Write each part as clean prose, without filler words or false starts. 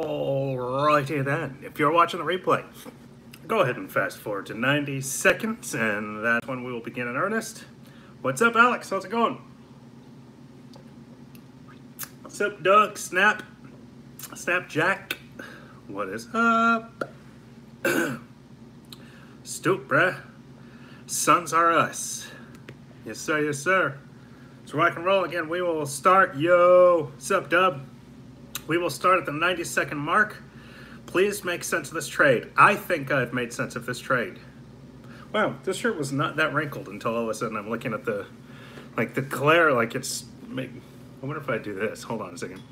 Alrighty then, if you're watching the replay, go ahead and fast forward to 90 seconds, and that's when we will begin in earnest. What's up, Alex? How's it going? What's up, Doug? Snapjack? What is up? Stoop, bruh. Suns are us. Yes, sir, yes, sir. So rock and roll again. We will start. Yo, what's up, Dub? We will start at the 90-second mark. Please make sense of this trade. I think I've made sense of this trade. Wow, this shirt was not that wrinkled until all of a sudden I'm looking at the glare, like it's... I wonder if I do this. Hold on a second.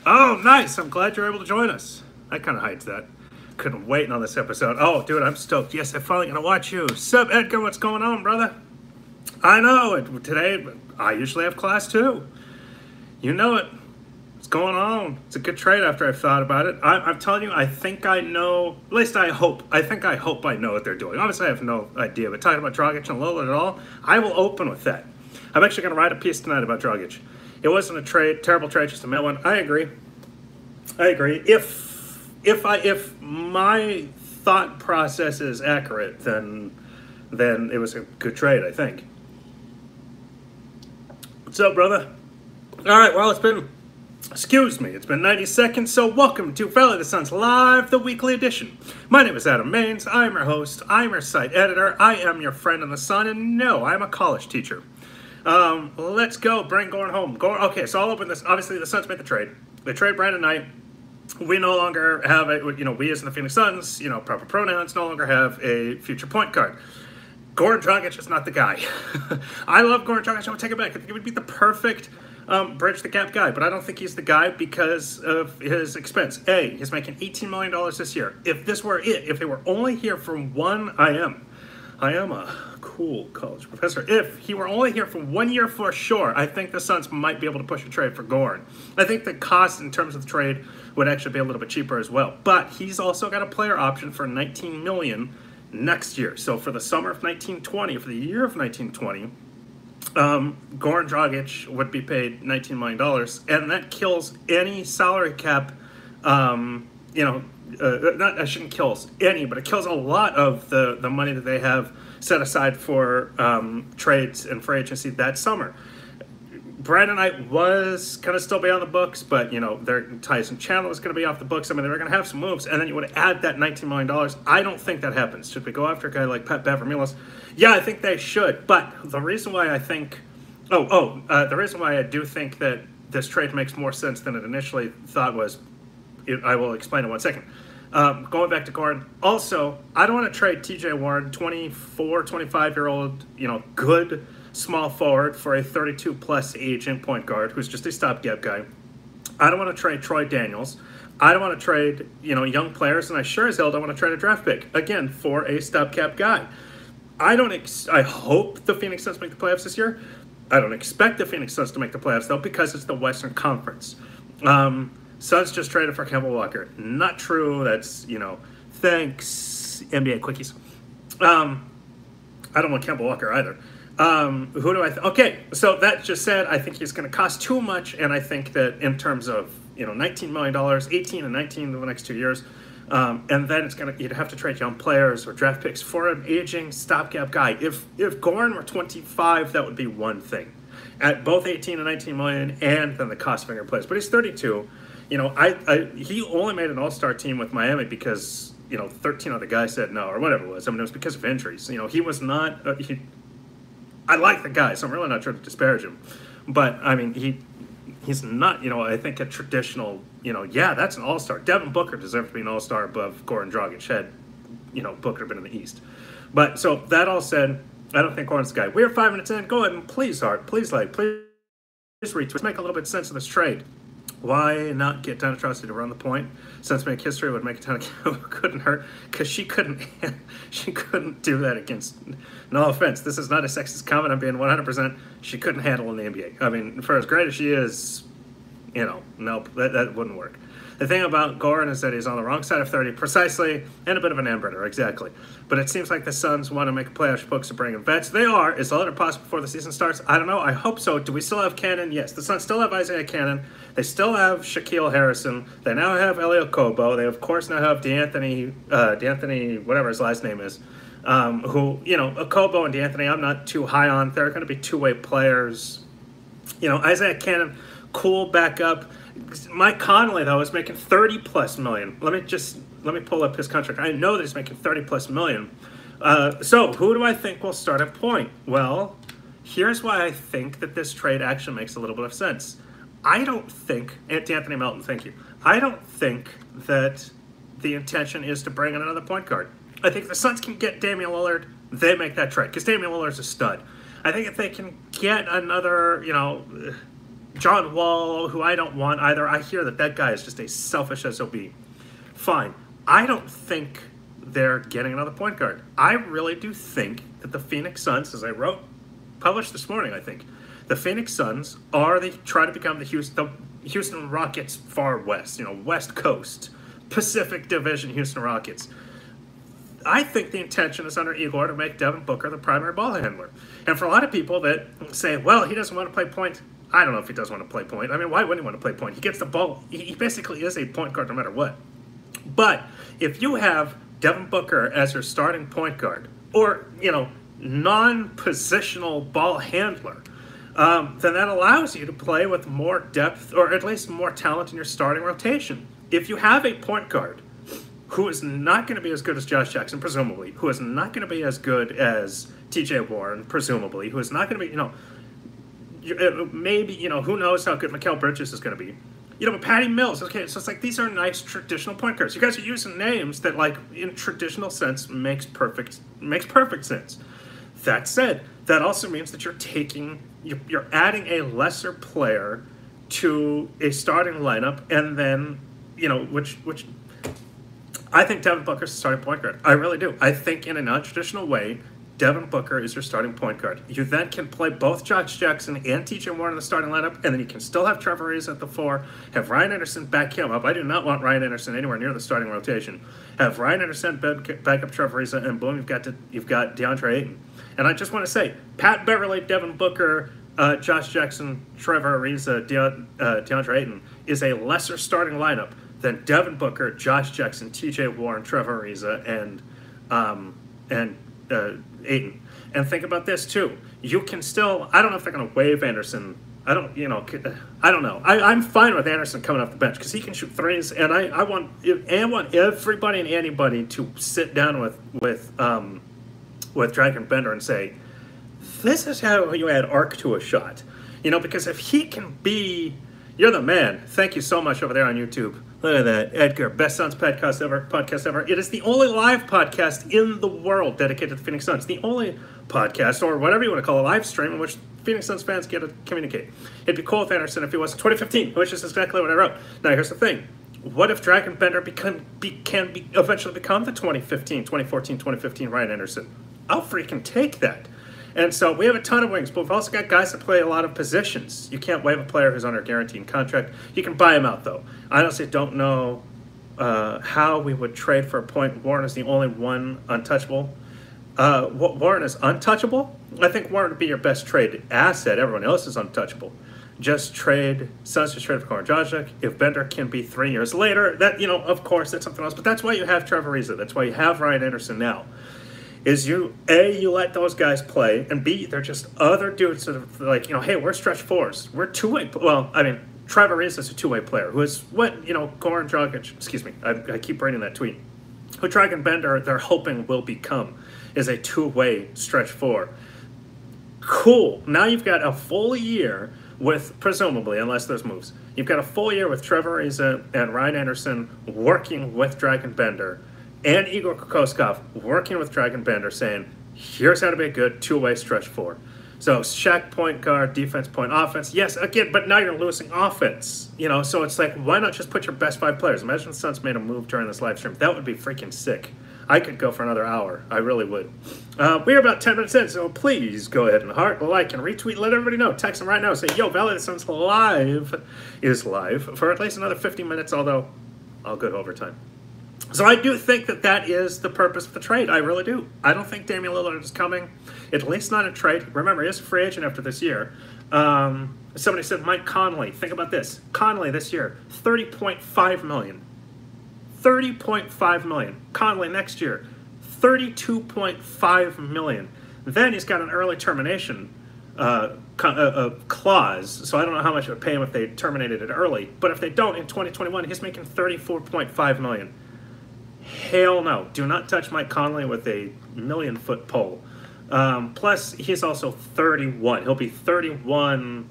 Oh, nice. I'm glad you're able to join us. That kind of hides that. Couldn't wait on this episode. Oh, dude, I'm stoked. Yes, I'm finally going to watch you. Sup, Edgar? What's going on, brother? I know. Today, I usually have class, too. You know it. What's going on? It's a good trade after I've thought about it. I'm telling you, I think I know, at least I hope. I hope I know what they're doing. Obviously, I have no idea, but talking about Dragic and Lillard at all, I will open with that. I'm actually going to write a piece tonight about Dragic. It wasn't a terrible trade, just a mad one. I agree. If my thought process is accurate, then it was a good trade, I think. What's up, brother? All right, well, it's been 90 seconds, so welcome to Valley of the Suns Live, the weekly edition. My name is Adam Maines. I'm your host. I'm your site editor. I am your friend in the sun, and no, I'm a college teacher. Let's go. Bring Goran home. Okay, so I'll open this. Obviously, the Suns made the trade. They trade Brandon Knight. We no longer have we as in the Phoenix Suns, proper pronouns, no longer have a future point guard. Goran Dragic is not the guy. I love Goran Dragic. I'll take it back. It would be the perfect bridge the gap guy, but I don't think he's the guy because of his expense. He's making $18 million this year. If this were it, if they were only here for one, I am a cool college professor. If he were only here for 1 year for sure, I think the Suns might be able to push a trade for Goran. I think the cost in terms of the trade would actually be a little bit cheaper as well. But he's also got a player option for $19 million next year. So for the summer of 1920, for the year of 1920, Goran Dragic would be paid $19 million, and that kills any salary cap. I shouldn't kill any, but it kills a lot of the money that they have set aside for trades and free agency that summer. Brandon Knight was going to still be on the books, but, Tyson Chandler was going to be off the books. I mean, they were going to have some moves, and then you would add that $19 million. I don't think that happens. Should we go after a guy like Pat Beverly? Yeah, I think they should, but the reason why I think... the reason why I do think that this trade makes more sense than it initially thought was... I will explain in 1 second. Going back to Goran. Also, I don't want to trade TJ Warren, 24, 25-year-old, good small forward for a 32-plus aging point guard who's just a stopgap guy. I don't want to trade Troy Daniels. I don't want to trade, young players, and I sure as hell don't want to trade a draft pick, again, for a stopgap guy. I hope the Phoenix Suns make the playoffs this year. I don't expect the Phoenix Suns to make the playoffs, though, because it's the Western Conference. Suns just traded for Kemba Walker. Not true. That's, thanks, NBA quickies. I don't want Kemba Walker either. Who do I... Okay, so that just said, I think he's going to cost too much, and I think that in terms of, $19 million, 18 and 19 in the next 2 years, and then you'd have to trade young players or draft picks for an aging stopgap guy. If Goran were 25, that would be one thing. At both 18 and 19 million, and then the cost of younger players. But he's 32. He only made an all-star team with Miami because, 13 other guys said no, or whatever it was. I mean, it was because of injuries. He was not... I like the guy, so I'm really not trying to disparage him. But, I mean, he's not, I think a traditional, that's an all-star. Devin Booker deserves to be an all-star above Goran Dragic had, Booker been in the East. But, so, that all said, I don't think Goran's the guy. We're 5 minutes in. Go ahead and please retweet. Let's make a little bit of sense of this trade. Why not get Diana Taurasi to run the point? Since make history would make a ton of couldn't hurt because she couldn't do that against. No offense, this is not a sexist comment. I'm being 100%. She couldn't handle in the NBA. I mean, for as great as she is, nope, that wouldn't work. The thing about Goran is that he's on the wrong side of 30 precisely, and a bit of an inbreeder, exactly. But it seems like the Suns want to make a playoff push to bring in vets. They are. Is the letter possible before the season starts? I don't know. I hope so. Do we still have Cannon? Yes. The Suns still have Isaiah Cannon. They still have Shaquille Harrison. They now have Elio Kobo. They, of course, now have D'Anthony, whatever his last name is, who, Kobo and D'Anthony, I'm not too high on. They're going to be two-way players. Isaiah Cannon, cool backup. Mike Conley, though, is making $30+ million. Let me pull up his contract. I know that he's making $30+ million. So who do I think will start at point? Well, here's why I think that this trade actually makes a little bit of sense. I don't think, Anthony Melton, thank you. I don't think that the intention is to bring in another point guard. I think if the Suns can get Damian Lillard, they make that trade, because Damian Lillard's a stud. I think if they can get another, John Wall, who I don't want either. I hear that guy is just a selfish SOB. Fine. I don't think they're getting another point guard. I really do think that the Phoenix Suns, as I published this morning, I think, the Phoenix Suns try to become the Houston Rockets far west, West Coast, Pacific Division Houston Rockets. I think the intention is under Igor to make Devin Booker the primary ball handler. And for a lot of people that say, well, he doesn't want to play point, I don't know if he does want to play point. I mean, why wouldn't he want to play point? He gets the ball. He basically is a point guard no matter what. But if you have Devin Booker as your starting point guard, or, non-positional ball handler, then that allows you to play with more depth, or at least more talent in your starting rotation. If you have a point guard who is not going to be as good as Josh Jackson, presumably, who is not going to be as good as T.J. Warren, presumably, who is not going to be, maybe, who knows how good Mikal Bridges is going to be. But Patty Mills, okay, so it's like these are nice traditional point guards. You guys are using names that, like, in traditional sense, makes perfect sense. That said, that also means that you're adding a lesser player to a starting lineup, and then, which I think Devin Booker's the starting point guard. I really do. I think in a non-traditional way, Devin Booker is your starting point guard. You then can play both Josh Jackson and T.J. Warren in the starting lineup, and then you can still have Trevor Ariza at the 4, have Ryan Anderson back him up. I do not want Ryan Anderson anywhere near the starting rotation. Have Ryan Anderson back up Trevor Ariza, and boom, you've got DeAndre Ayton. And I just want to say, Pat Beverly, Devin Booker, Josh Jackson, Trevor Ariza, DeAndre Ayton is a lesser starting lineup than Devin Booker, Josh Jackson, T.J. Warren, Trevor Ariza, and Ayton. And think about this too. You can still, I don't know if they're going to waive Anderson. I don't know. I'm fine with Anderson coming off the bench because he can shoot threes, and I want everybody and anybody to sit down with Dragan Bender and say, this is how you add arc to a shot. Because if he can be, you're the man. Thank you so much over there on YouTube. Look at that, Edgar, best Suns podcast ever. It is the only live podcast in the world dedicated to the Phoenix Suns. The only podcast, or whatever you want to call a live stream, in which Phoenix Suns fans get to communicate. It'd be cool if Anderson, if he was in 2015, which is exactly what I wrote. Now, here's the thing. What if Dragan Bender can eventually become the 2014, 2015 Ryan Anderson? I'll freaking take that. And so we have a ton of wings, but we've also got guys that play a lot of positions. You can't waive a player who's under a guaranteed contract. You can buy him out, though. I honestly don't know how we would trade for a point. Warren is the only one untouchable. Warren is untouchable? I think Warren would be your best trade asset. Everyone else is untouchable. Suns just trade for Goran Dragic. If Bender can be 3 years later, that, of course, that's something else. But that's why you have Trevor Ariza. That's why you have Ryan Anderson now. Is you let those guys play, and B, they're just other dudes that are like, hey, we're stretch fours. We're two-way. Well, I mean, Trevor Ariza is a two-way player who is what, Goran Dragic, excuse me, I keep reading that tweet, who Dragan Bender, they're hoping will become, is a two-way stretch four. Cool. Now you've got a full year with, presumably, unless there's moves, you've got a full year with Trevor Ariza and Ryan Anderson working with Dragan Bender, and Igor Kokoskov working with Dragan Bender saying, here's how to be a good two-way stretch four. So Shaq point guard, defense point offense. Yes, again, but now you're losing offense. So it's like, why not just put your best 5 players? Imagine the Suns made a move during this live stream. That would be freaking sick. I could go for another hour. I really would. We are about 10 minutes in, so please go ahead and heart, like, and retweet. Let everybody know. Text them right now. Say, yo, Valley of the Suns Live is live for at least another 50 minutes, although all good overtime. So I do think that that is the purpose of the trade. I really do. I don't think Damian Lillard is coming, at least not in trade. Remember, he is a free agent after this year. Somebody said Mike Conley. Think about this. Conley this year, $30.5 million. $30.5 million. Conley next year, $32.5 million. Then he's got an early termination clause, so I don't know how much it would pay him if they terminated it early. But if they don't, in 2021, he's making $34.5 million. Hell no. Do not touch Mike Conley with a million-foot pole. Plus, he's also 31. He'll be 31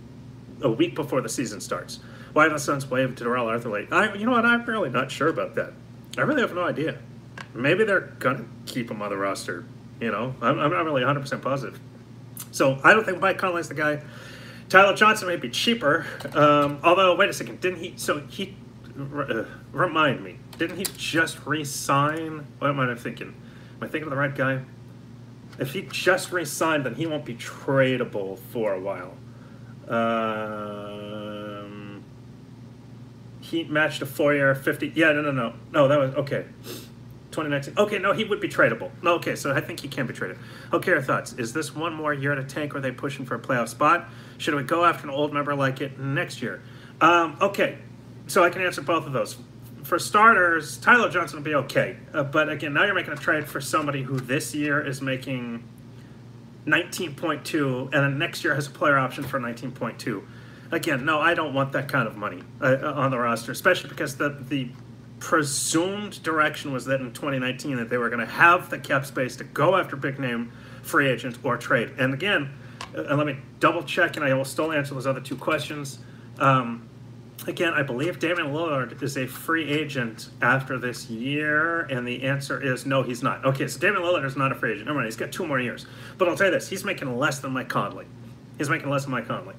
a week before the season starts. Why have the Suns waived to Darrell Arthur late? You know what? I'm really not sure about that. I really have no idea. Maybe they're going to keep him on the roster. You know, I'm not really 100% positive. So I don't think Mike Conley's the guy. Tyler Johnson may be cheaper. Although, wait a second. Didn't he? So he... remind me. Didn't he just re-sign? What am I thinking? Am I thinking of the right guy? If he just re-signed, then he won't be tradable for a while. He matched a 4-year 50. Yeah, no. No, that was okay. 2019. Okay, no, he would be tradable. No, okay, so I think he can be traded. Okay, your thoughts. Is this one more year to tank, or are they pushing for a playoff spot? Should we go after an old member like it next year? Okay, so I can answer both of those. For starters, Tyler Johnson will be okay. But again, now you're making a trade for somebody who this year is making 19.2, and then next year has a player option for 19.2. Again, no, I don't want that kind of money on the roster, especially because the presumed direction was that in 2019 that they were going to have the cap space to go after big name free agents or trade. And again, let me double check, and I will still answer those other two questions. Again, I believe Damian Lillard is a free agent after this year, and the answer is no, he's not. Okay, so Damian Lillard is not a free agent. Never mind, he's got 2 more years. But I'll tell you this, he's making less than Mike Conley. He's making less than Mike Conley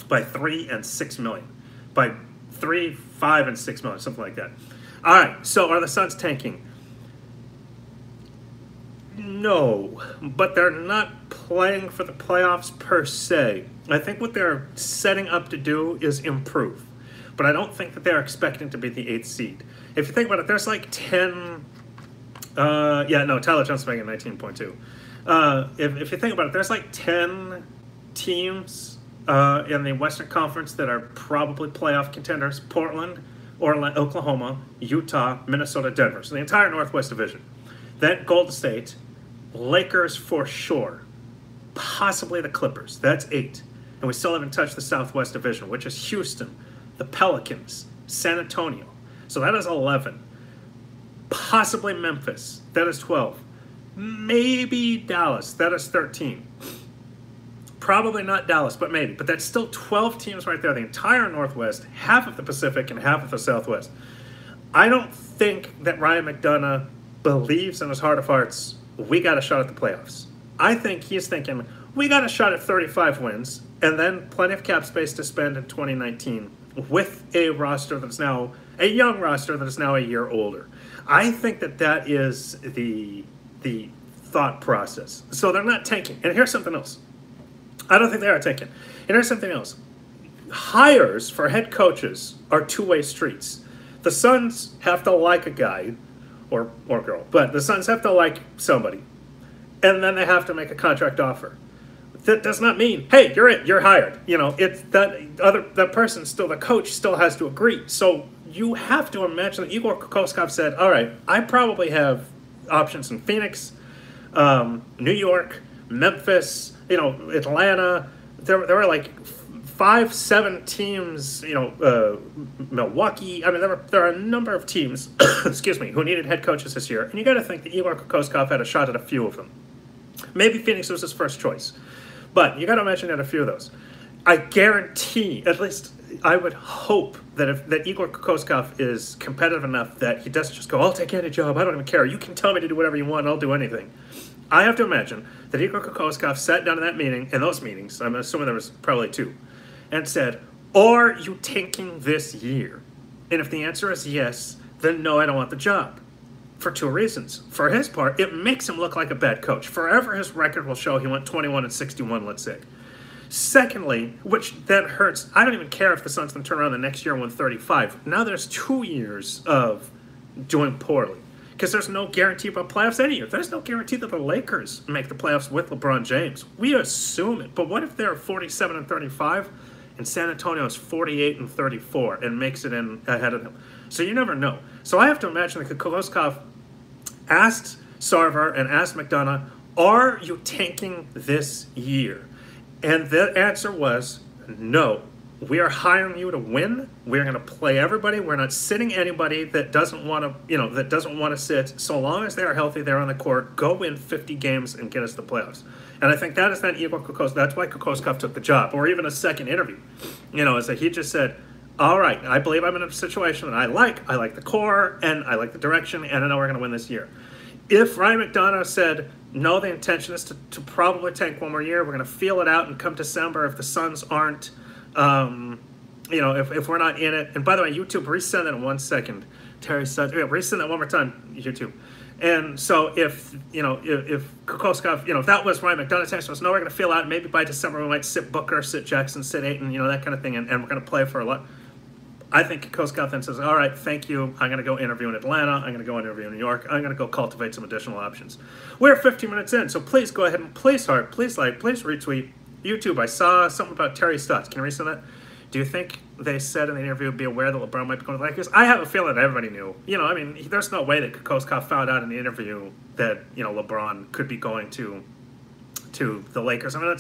by $3 and $6 million. By $3, $5, and $6 million, something like that. All right, so are the Suns tanking? No, but they're not playing for the playoffs per se. I think what they're setting up to do is improve, but I don't think that they're expecting to be the 8th seed. If you think about it, there's like 10. Tyler Johnson's making 19.2. If you think about it, there's like 10 teams in the Western Conference that are probably playoff contenders: Portland, Oklahoma, Utah, Minnesota, Denver. So the entire Northwest Division. Then Golden State, Lakers for sure, possibly the Clippers. That's 8. And we still haven't touched the Southwest Division, which is Houston, the Pelicans, San Antonio. So that is 11. Possibly Memphis. That is 12. Maybe Dallas. That is 13. Probably not Dallas, but maybe. But that's still 12 teams right there. The entire Northwest, half of the Pacific, and half of the Southwest. I don't think that Ryan McDonough believes in his heart of hearts, we got a shot at the playoffs. I think he's thinking, we got a shot at 35 wins, and then plenty of cap space to spend in 2019 with a roster that's now a young roster that is now a year older. I think that that is the thought process. So they're not tanking. And here's something else. I don't think they are tanking. And here's something else. Hires for head coaches are two-way streets. The Suns have to like a guy or girl, but the Suns have to like somebody, and then they have to make a contract offer. That does not mean, hey, you're it, you're hired. You know, it's that person still, the coach still has to agree. So you have to imagine that Igor Kokoskov said, all right, I probably have options in Phoenix, New York, Memphis, Atlanta. There were like 5-7 teams, Milwaukee. I mean, there are a number of teams, excuse me, who needed head coaches this year. And you got to think that Igor Kokoskov had a shot at a few of them. Maybe Phoenix was his first choice. But you got to imagine that a few of those. I guarantee, at least I would hope that Igor Kokoskov is competitive enough that he doesn't just go, I'll take any job, I don't even care. You can tell me to do whatever you want, I'll do anything. I have to imagine that Igor Kokoskov sat down in those meetings, I'm assuming there was probably 2, and said, are you tanking this year? And if the answer is yes, then no, I don't want the job. For 2 reasons. For his part, it makes him look like a bad coach. Forever his record will show he went 21-61, let's say. Secondly, which then hurts, I don't even care if the Suns then turn around the next year and win 35. Now there's 2 years of doing poorly. Because there's no guarantee about playoffs any year. There's no guarantee that the Lakers make the playoffs with LeBron James. We assume it. But what if they're 47 and 35 and San Antonio is 48 and 34 and makes it in ahead of them? So you never know. So I have to imagine that Kokoskov asked Sarver and asked McDonough, are you tanking this year? And the answer was no. We are hiring you to win. We're going to play everybody. We're not sitting anybody that doesn't want to, that doesn't want to sit. So long as they are healthy, they're on the court. Go win 50 games and get us the playoffs. And I think that is then Igor Kokoskov. That's why Kokoskov took the job, or even a second interview. Is that he just said, "All right, I believe I'm in a situation that I like. I like the core, and I like the direction, and I know we're going to win this year." If Ryan McDonough said, "No, the intention is to probably tank one more year. We're going to feel it out, and come December, if the Suns aren't." If we're not in it, and by the way, YouTube, resend that in 1 second. Terry said, resend that one more time, YouTube. And so if Kokoskov, if that was Ryan McDonough's answer, was no, we're going to feel out, maybe by December we might sit Booker, sit Jackson, sit Ayton, that kind of thing, and we're going to play for a lot. I think Kokoskov then says, all right, thank you. I'm going to go interview in Atlanta. I'm going to go interview in New York. I'm going to go cultivate some additional options. We're 15 minutes in, so please go ahead and please heart, please like, please retweet. YouTube, I saw something about Terry Stotts. Can you resend that? Do you think they said in the interview, be aware that LeBron might be going to the Lakers? I have a feeling that everybody knew. There's no way that Kokoskov found out in the interview that, LeBron could be going to the Lakers. I mean,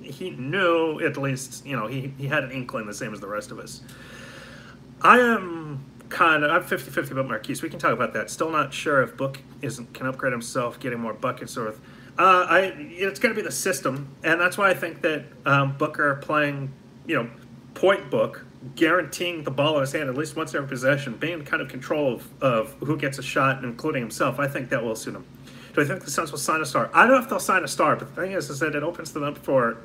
he knew at least, he had an inkling the same as the rest of us. I'm 50-50 about Marquise. We can talk about that. Still not sure if Book can upgrade himself, getting more buckets or it's going to be the system, and that's why I think that Booker playing, point book, guaranteeing the ball in his hand at least once every possession, being in kind of control of who gets a shot, including himself, I think that will suit him. Do I think the Suns will sign a star? I don't know if they'll sign a star, but the thing is that it opens them up for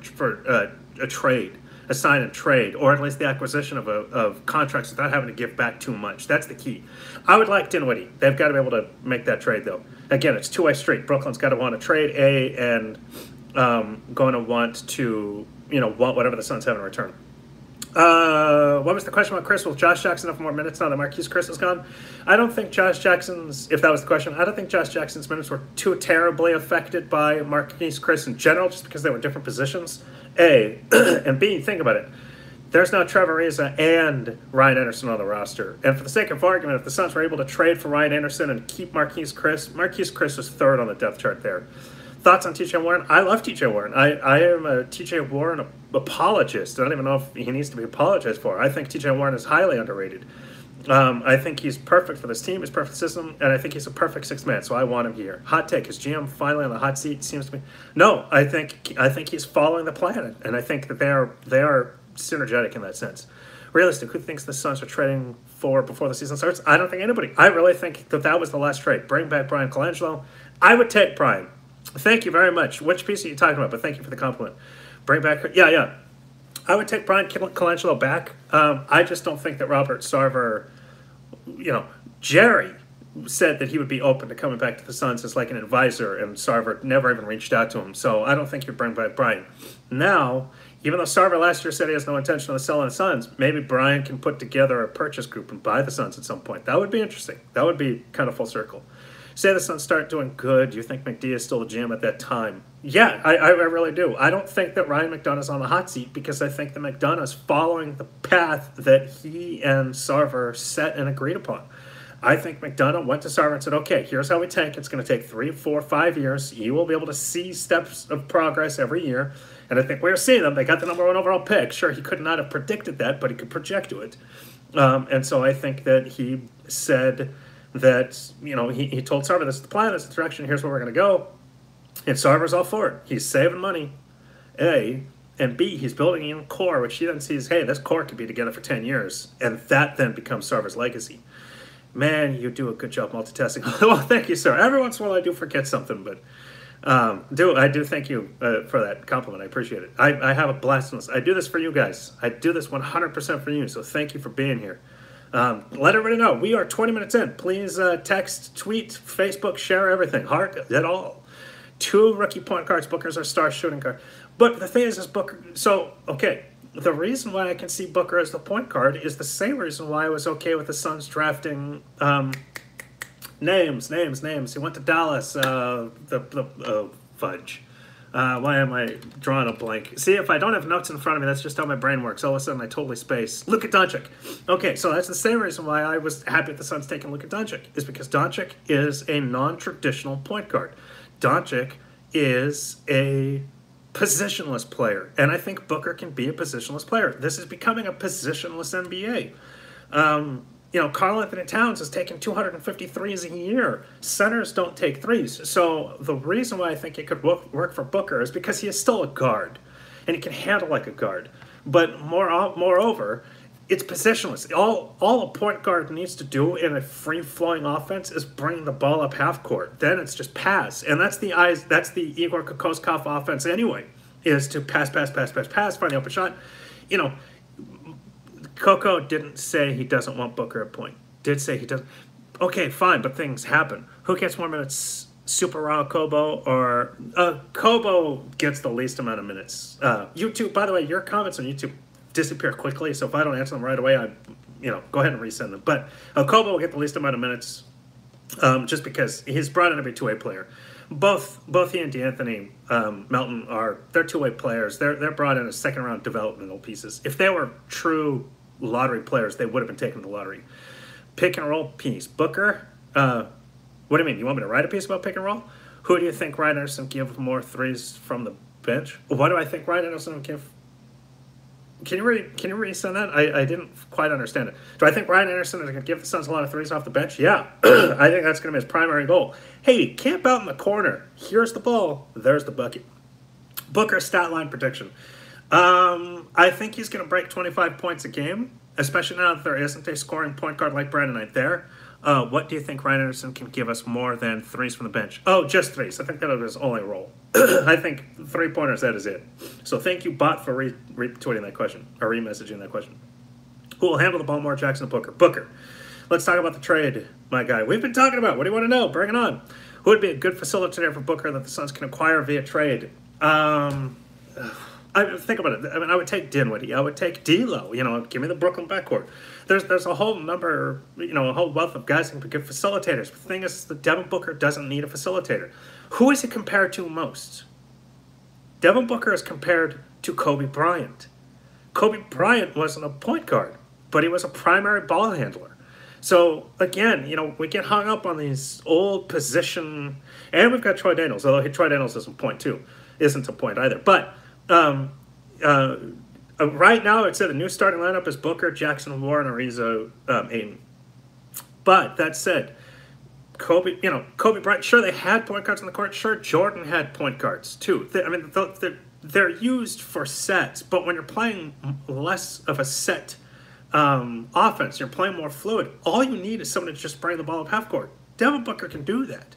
a trade, a sign and trade, or at least the acquisition of contracts without having to give back too much. That's the key. I would like Dinwiddie. They've got to be able to make that trade, though. Again, it's two-way street. Brooklyn's got to want to trade and going to want to, want whatever the Suns have in return. What was the question about Chris? Will Josh Jackson have more minutes now that Marquise Chris is gone? I don't think Josh Jackson's, if that was the question, I don't think Josh Jackson's minutes were too terribly affected by Marquise Chris in general, just because they were different positions, A. And B, think about it. There's now Trevor Ariza and Ryan Anderson on the roster. And for the sake of argument, if the Suns were able to trade for Ryan Anderson and keep Marquise Chris was third on the depth chart there. Thoughts on T.J. Warren? I love T.J. Warren. I am a T.J. Warren apologist. I don't even know if he needs to be apologized for. I think T.J. Warren is highly underrated. I think he's perfect for this team, his perfect system, and I think he's a perfect sixth man, so I want him here. Hot take, is GM finally on the hot seat? Seems to be. No, I think he's following the plan, and I think that they are synergetic in that sense. Realistic, who thinks the Suns are trading for before the season starts? I don't think anybody. I really think that was the last trade. Bring back Brian Colangelo. I would take Brian. Thank you very much. Which piece are you talking about? But thank you for the compliment. Bring back, yeah. I would take Brian Colangelo back. I just don't think that Robert Sarver, Jerry said that he would be open to coming back to the Suns as like an advisor, and Sarver never even reached out to him. So I don't think you'd bring back Brian. Now, even though Sarver last year said he has no intention of selling the Suns, maybe Brian can put together a purchase group and buy the Suns at some point. That would be interesting. That would be kind of full circle. Say the Suns start doing good, do you think McD is still the GM at that time? Yeah, I really do. I don't think that Ryan McDonough's on the hot seat because I think that McDonough's following the path that he and Sarver set and agreed upon. I think McDonough went to Sarver and said, okay, here's how we tank. It's going to take 3, 4, 5 years. You will be able to see steps of progress every year. And I think we're seeing them. They got the number 1 overall pick. Sure, he could not have predicted that, but he could project to it. And so I think that he said that, he told Sarver, this is the plan, this is the direction, here's where we're going to go. And Sarver's all for it. He's saving money, A. And B, he's building a core, which he then sees, hey, this core could be together for 10 years. And that then becomes Sarver's legacy. Man, you do a good job multitasking. Well, thank you, sir. Every once in a while I do forget something, but I do thank you for that compliment. I appreciate it. I have a blast on this. I do this for you guys. I do this 100% for you, so thank you for being here. Let everybody know. We are 20 minutes in. Please text, tweet, Facebook, share everything. Heart it all. 2 rookie point guards. Booker's our star shooting guard. But the thing is Booker. So, okay, the reason why I can see Booker as the point guard is the same reason why I was okay with the Suns drafting names. He went to Dallas. Fudge. Why am I drawing a blank? See, if I don't have notes in front of me, that's just how my brain works. All of a sudden, I totally space. Luka Doncic. Okay, so that's the same reason why I was happy with the Suns taking Luka Doncic, is because Doncic is a non-traditional point guard. Doncic is a positionless player, and I think Booker can be a positionless player. This is becoming a positionless NBA. Karl Anthony Towns is taking 250 threes a year. Centers don't take threes. So the reason why I think it could work for Booker is because he is still a guard, and he can handle like a guard. But moreover, it's positionless. All a point guard needs to do in a free-flowing offense is bring the ball up half court. Then it's just pass, and that's the Igor Kokoskov offense anyway. Is to pass, find the open shot. Coco didn't say he doesn't want Booker at point. Did say he doesn't. Okay, fine, but things happen. Who gets more minutes, Super Raw Kobo or Kobo gets the least amount of minutes. YouTube, by the way, your comments on YouTube disappear quickly, so if I don't answer them right away, go ahead and resend them. But Kobo will get the least amount of minutes just because he's brought in to be a two-way player. Both he and D'Anthony Melton they're two-way players. They're brought in as second-round developmental pieces. If they were true lottery players, they would have been taken to the lottery. Pick and roll piece. Booker, what do you mean? You want me to write a piece about pick and roll? Who do you think Ryan Anderson give more threes from the bench? What do I think Ryan Anderson would give? Can you resend that? I didn't quite understand it. Do I think Ryan Anderson is going to give the Suns a lot of threes off the bench? Yeah. I think that's going to be his primary goal. Hey, camp out in the corner. Here's the ball. There's the bucket. Booker stat line prediction. I think he's going to break 25 points a game, especially now that there isn't a scoring point guard like Brandon Knight there. What do you think Ryan Anderson can give us more than threes from the bench? Oh, just threes. I think that is his only role. I think three-pointers, that is it. So thank you, Bot, for retweeting that question, or remessaging that question. Who will handle the ball more, Jackson or Booker? Booker. Let's talk about the trade, my guy. We've been talking about. What do you want to know? Bring it on. Who would be a good facilitator for Booker that the Suns can acquire via trade? Think about it. I mean, I would take Dinwiddie. I would take D'Lo. Give me the Brooklyn backcourt. There's a whole number, a whole wealth of guys who can be good facilitators. But the thing is, the Devin Booker doesn't need a facilitator. Who is he compared to most? Devin Booker is compared to Kobe Bryant. Kobe Bryant wasn't a point guard, but he was a primary ball handler. So, again, we get hung up on these old position, and we've got Troy Daniels, although Troy Daniels isn't a point either. But right now, I'd say the new starting lineup is Booker, Jackson, Warren, Ariza, Ayton. But that said, Kobe Bryant, sure, they had point guards on the court. Sure, Jordan had point guards, too. They're used for sets, but when you're playing less of a set offense, you're playing more fluid, all you need is someone to just bring the ball up half court. Devin Booker can do that.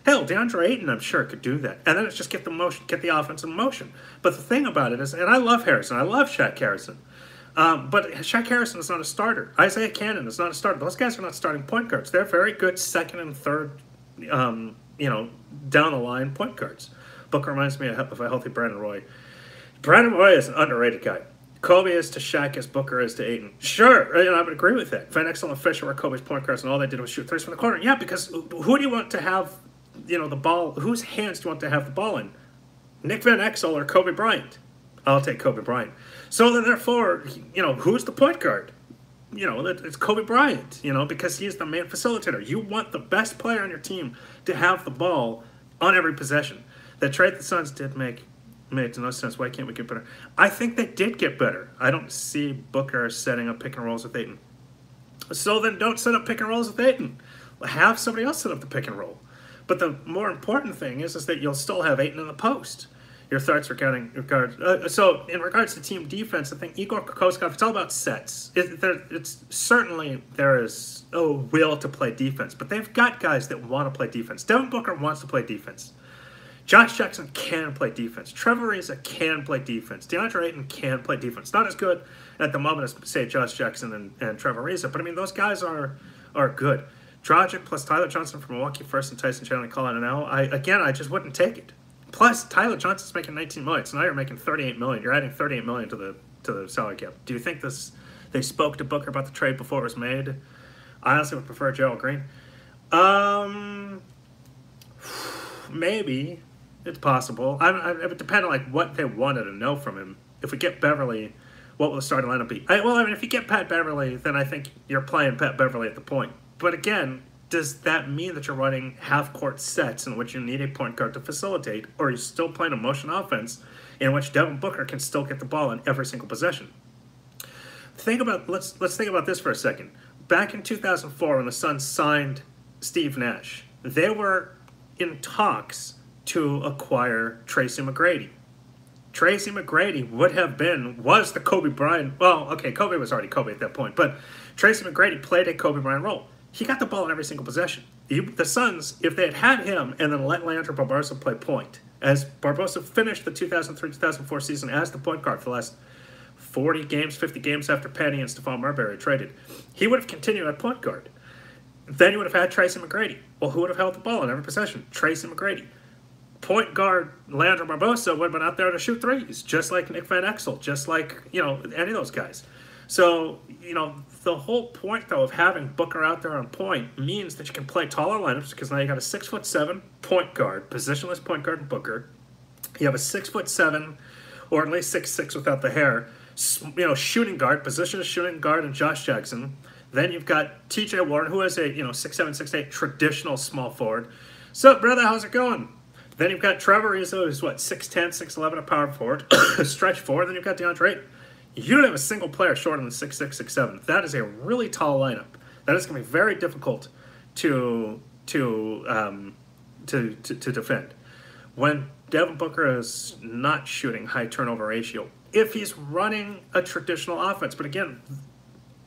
Hell, DeAndre Ayton, I'm sure, could do that. And then it's just get the offense in motion. But the thing about it is, and I love Harrison. I love Shaq Harrison. But Shaq Harrison is not a starter. Isaiah Cannon is not a starter. Those guys are not starting point guards. They're very good second and third, down the line point guards. Booker reminds me of a healthy Brandon Roy. Brandon Roy is an underrated guy. Kobe is to Shaq as Booker is to Ayton. Sure, I would agree with that. Van Exel and Fisher were Kobe's point guards, and all they did was shoot threes from the corner. Yeah, because who do you want to have the ball, whose hands do you want to have the ball in? Nick Van Exel or Kobe Bryant? I'll take Kobe Bryant. So then, therefore, who's the point guard? It's Kobe Bryant, because he's the main facilitator. You want the best player on your team to have the ball on every possession. The trade the Suns did made no sense. Why can't we get better? I think they did get better. I don't see Booker setting up pick and rolls with Ayton. So then don't set up pick and rolls with Ayton. Have somebody else set up the pick and roll. But the more important thing is that you'll still have Ayton in the post. Your thoughts regarding so in regards to team defense, I think Igor Kokoskov, it's all about sets. There is a will to play defense, but they've got guys that want to play defense. Devin Booker wants to play defense. Josh Jackson can play defense. Trevor Ariza can play defense. DeAndre Ayton can play defense. Not as good at the moment as, say, Josh Jackson and Trevor Ariza, but those guys are good. Dragic plus Tyler Johnson from Milwaukee first and Tyson Chandler calling it now. I just wouldn't take it. Plus, Tyler Johnson's making $19 million, so now you're making $38 million. You're adding $38 million to the salary cap. Do you think they spoke to Booker about the trade before it was made? I honestly would prefer Gerald Green. Maybe. It's possible. It would depend on like what they wanted to know from him. If we get Beverly, what will the starting lineup be? If you get Pat Beverly, then I think you're playing Pat Beverly at the point. But again, does that mean that you're running half-court sets in which you need a point guard to facilitate, or are you still playing a motion offense in which Devin Booker can still get the ball in every single possession? Let's think about this for a second. Back in 2004, when the Suns signed Steve Nash, they were in talks to acquire Tracy McGrady. Tracy McGrady was the Kobe Bryant. Well, okay, Kobe was already Kobe at that point, but Tracy McGrady played a Kobe Bryant role. He got the ball in every single possession. The Suns, if they had him and then let Leandro Barbosa play point, as Barbosa finished the 2003-2004 season as the point guard for the last 40 games, 50 games after Penny and Stephon Marbury traded, he would have continued at point guard. Then you would have had Tracy McGrady. Well, who would have held the ball in every possession? Tracy McGrady. Point guard Leandro Barbosa would have been out there to shoot threes, just like Nick Van Exel, just like, any of those guys. So, the whole point, though, of having Booker out there on point means that you can play taller lineups, because now you got a 6'7" point guard, positionless point guard in Booker. You have a 6'7", or at least 6'6" without the hair, shooting guard, positionless shooting guard in Josh Jackson. Then you've got T.J. Warren, who is a 6'7", 6'8", traditional small forward. Sup, brother, how's it going? Then you've got Trevor Ariza, who's 6'10", 6'11", a power forward, stretch forward. Then you've got DeAndre Ayton. You don't have a single player shorter than 6'6", 6'7". That is a really tall lineup. That is going to be very difficult to defend. When Devin Booker is not shooting high turnover ratio, if he's running a traditional offense, but again,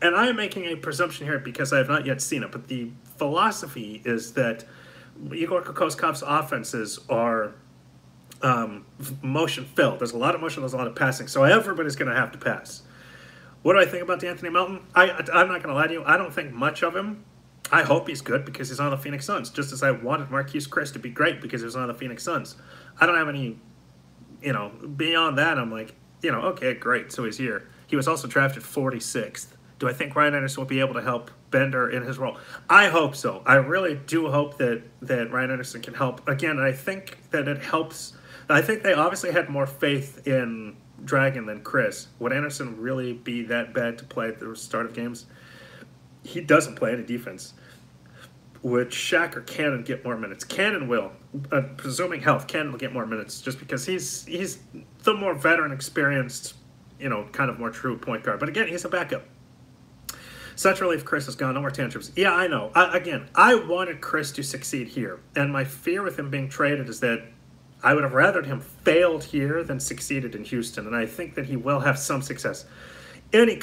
and I am making a presumption here because I have not yet seen it, but the philosophy is that Igor Kokoskov's offenses are motion filled. There's a lot of motion, there's a lot of passing, so everybody's going to have to pass. What do I think about D'Anthony Melton? I'm not going to lie to you. I don't think much of him. I hope he's good because he's on the Phoenix Suns, just as I wanted Marquise Chriss to be great because he was on the Phoenix Suns. I don't have any, beyond that, I'm like, okay, great, so he's here. He was also drafted 46th. Do I think Ryan Anderson will be able to help Bender in his role? I hope so. I really do hope that Ryan Anderson can help. Again, I think that it helps. I think they obviously had more faith in Dragon than Chris. Would Anderson really be that bad to play at the start of games? He doesn't play any defense. Would Shaq or Cannon get more minutes? Cannon will. Presuming health, Cannon will get more minutes just because he's the more veteran, experienced, kind of more true point guard. But again, he's a backup. Such relief Chris is gone. No more tantrums. Yeah, I know. I wanted Chris to succeed here. And my fear with him being traded is that I would have rathered him failed here than succeeded in Houston. And I think that he will have some success. Any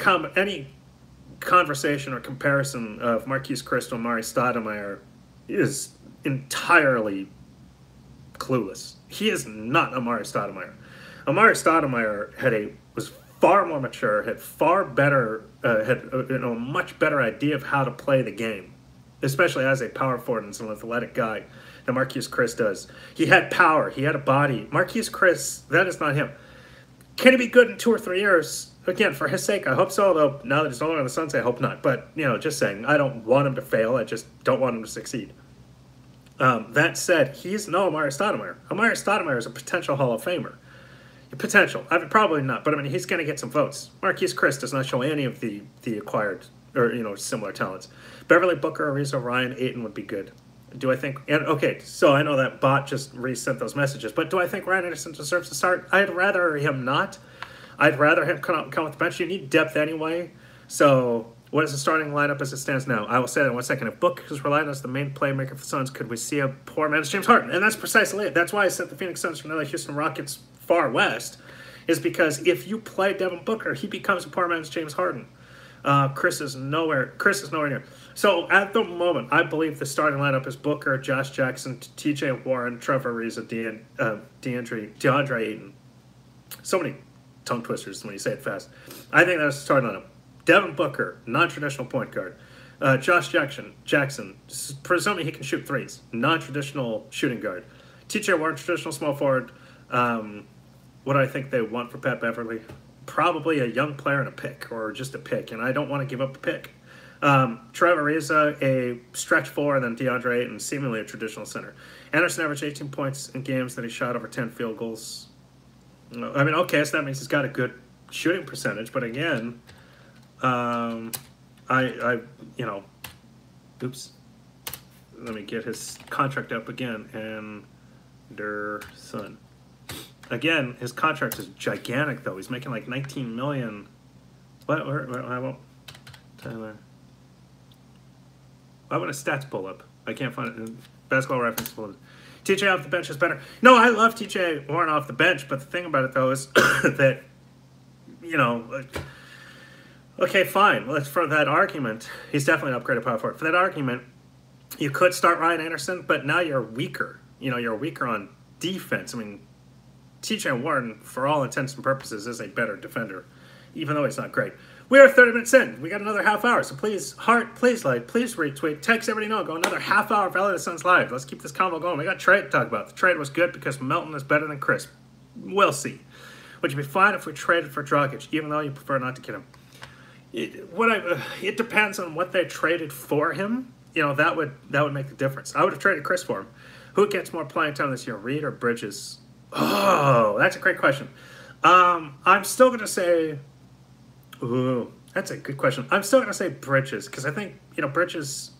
conversation or comparison of Marquise Chriss to Amari Stoudemire is entirely clueless. He is not Amari Stoudemire. Amari Stoudemire was far more mature, had a much better idea of how to play the game, especially as a power forward and an athletic guy than Marquise Chriss does. He had power. He had a body. Marquise Chriss, that is not him. Can he be good in 2 or 3 years? Again, for his sake, I hope so, though now that he's no longer on the Suns, I hope not. But, just saying, I don't want him to fail. I just don't want him to succeed. That said, he's no Amari Stoudemire. Amari Stoudemire is a potential Hall of Famer. Potential. Probably not, but he's going to get some votes. Marquise Chriss does not show any of the acquired or similar talents. Beverly, Booker, Ariza, Ryan, Ayton would be good. Do I think? And okay, so I know that bot just resent those messages, but do I think Ryan Anderson deserves to start? I'd rather him not. I'd rather him come with the bench. You need depth anyway. So what is the starting lineup as it stands now? I will say that in 1 second. If Book is relied on as the main playmaker for the Suns, could we see a poor man's James Harden? And that's precisely it. That's why I set the Phoenix Suns from the Houston Rockets far west, is because if you play Devin Booker, he becomes a poor man's James Harden. Chris is nowhere near. So at the moment, I believe the starting lineup is Booker, Josh Jackson, T.J. Warren, Trevor Ariza, DeAndre Ayton. So many tongue twisters when you say it fast. I think that's the starting lineup. Devin Booker, non-traditional point guard. Josh Jackson, presuming he can shoot threes, non-traditional shooting guard. TJ Warren, traditional small forward. What do I think they want for Pat Beverly? Probably a young player and a pick, or just a pick, and I don't want to give up a pick. Trevor Ariza, a stretch four, and then DeAndre Ayton, seemingly a traditional center. Anderson averaged 18 points in games that he shot over 10 field goals. I mean, okay, so that means he's got a good shooting percentage, but again, oops. Let me get his contract up again. Anderson. Again, his contract is gigantic, though. He's making like $19 million. What? I won't. Tyler. Why would a stats pull up? I can't find it. Basketball Reference pull it. TJ off the bench is better. No, I love TJ Warren off the bench, but the thing about it, though, is that, okay, fine. Let's, for that argument, he's definitely an upgraded power forward. For that argument, you could start Ryan Anderson, but now you're weaker. You're weaker on defense. I mean, TJ Warren, for all intents and purposes, is a better defender, even though he's not great. We are 30 minutes in. We got another half hour, so please, please like, please retweet, text everybody know, go another half hour of Valley of the Suns live. Let's keep this convo going. We got trade to talk about. The trade was good because Melton is better than Chris. We'll see. Would you be fine if we traded for Dragic, even though you prefer not to get him? It depends on what they traded for him. That would make the difference. I would have traded Chris for him. Who gets more playing time this year, Reed or Bridges? Oh, that's a great question. I'm still going to say... Ooh, that's a good question. I'm still going to say Bridges, because I think, Bridges,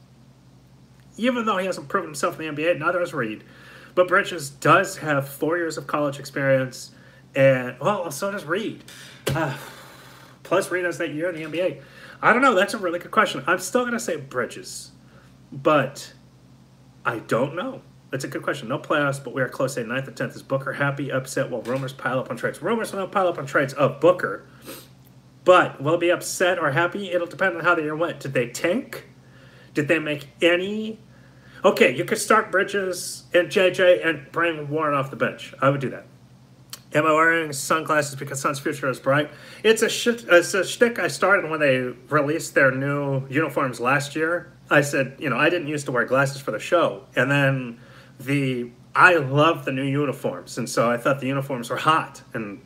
even though he hasn't proven himself in the NBA, neither has Reed, but Bridges does have 4 years of college experience, and, well, so does Reed. Plus, Reed has that year in the NBA. I don't know. That's a really good question. I'm still going to say Bridges, but I don't know. That's a good question. No playoffs, but we are close to 9th or 10th. Is Booker happy, upset while rumors pile up on trades? Rumors will not pile up on trades of Booker, but will it be upset or happy? It'll depend on how the year went. Did they tank? Did they make any? Okay, you could start Bridges and JJ and bring Warren off the bench. I would do that. Am I wearing sunglasses because Sun's future is bright? It's a shtick I started when they released their new uniforms last year. I said, I didn't used to wear glasses for the show. And then I love the new uniforms. And so I thought the uniforms were hot and,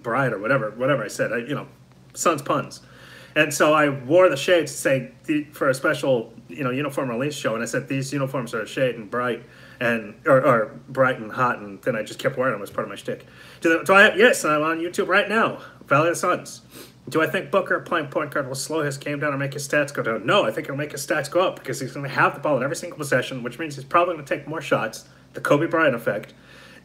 bright or whatever I said. Sun's puns. And so I wore the shades to say for a special, uniform release show. And I said, these uniforms are a shade and bright and, or bright and hot. And then I just kept wearing them as part of my shtick. Yes, I'm on YouTube right now. Valley of the Suns. Do I think Booker playing point guard will slow his game down or make his stats go down? No, I think it'll make his stats go up because he's going to have the ball in every single possession, which means he's probably going to take more shots, the Kobe Bryant effect,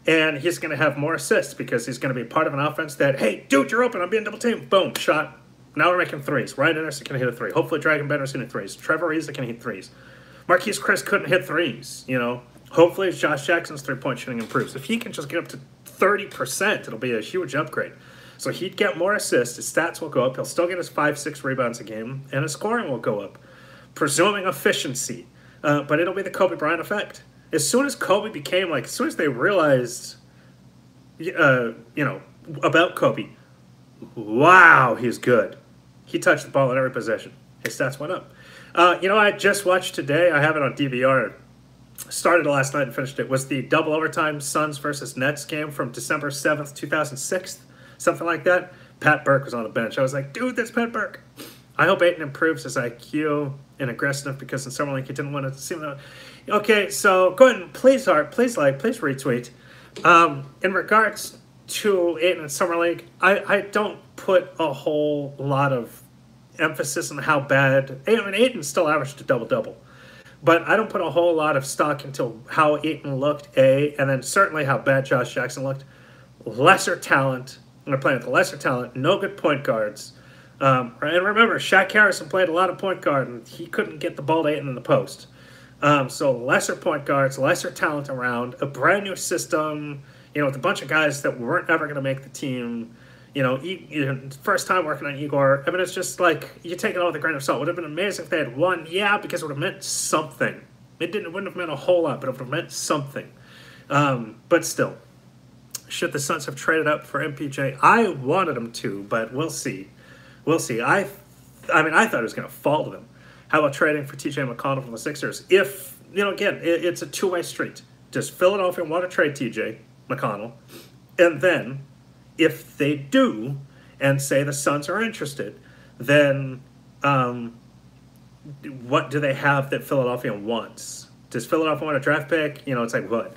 and he's going to have more assists because he's going to be part of an offense that, hey, dude, you're open, I'm being double teamed. Boom, shot. Now we're making threes. Ryan Anderson can hit a three. Hopefully Dragon Bender's hitting threes. Trevor Ariza can hit threes. Marquise Chris couldn't hit threes, Hopefully Josh Jackson's three-point shooting improves. If he can just get up to 30%, it'll be a huge upgrade. So he'd get more assists, his stats will go up, he'll still get his 5-6 rebounds a game, and his scoring will go up, presuming efficiency. But it'll be the Kobe Bryant effect. As soon as Kobe became, as soon as they realized, about Kobe, wow, he's good. He touched the ball in every possession. His stats went up. I just watched today, I have it on DVR, started last night and finished it, was the double overtime Suns versus Nets game from December 7th, 2006. Something like that. Pat Burke was on the bench. I was like, dude, that's Pat Burke. I hope Ayton improves his IQ and aggressiveness because in Summer League he didn't want to see him. Okay, so go ahead and please retweet. In regards to Ayton in Summer League, I don't put a whole lot of emphasis on how bad. Ayton still averaged a double-double. But I don't put a whole lot of stock into how Ayton looked, and then certainly how bad Josh Jackson looked. Lesser talent. They're playing with lesser talent, no good point guards. And remember, Shaq Harrison played a lot of point guard, and he couldn't get the ball to Ayton in the post. So lesser point guards, lesser talent around, a brand new system, with a bunch of guys that weren't ever going to make the team. First time working on Igor. I mean, it's just like, you take it all with a grain of salt. It would have been amazing if they had won, yeah, because it would have meant something. It wouldn't have meant a whole lot, but it would have meant something. But still. Should the Suns have traded up for MPJ? I wanted them to, but we'll see. We'll see. I thought it was going to fall to them. How about trading for TJ McConnell from the Sixers? If, again, it's a two-way street. Does Philadelphia want to trade TJ McConnell? And then, if they do, and say the Suns are interested, then what do they have that Philadelphia wants? Does Philadelphia want a draft pick? It's like what?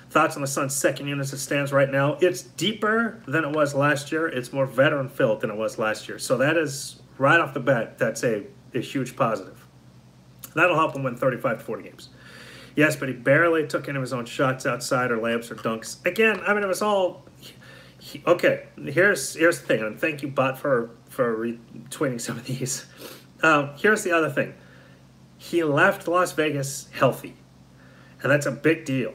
Thoughts on the Suns' second unit as it stands right now? It's deeper than it was last year. It's more veteran-filled than it was last year. So that is, right off the bat, that's a huge positive. That'll help him win 35 to 40 games. Yes, but he barely took any of his own shots outside or layups or dunks. Again, I mean, it was all... Okay, here's the thing, and thank you, Bot, for retweeting some of these. Here's the other thing. He left Las Vegas healthy, and that's a big deal.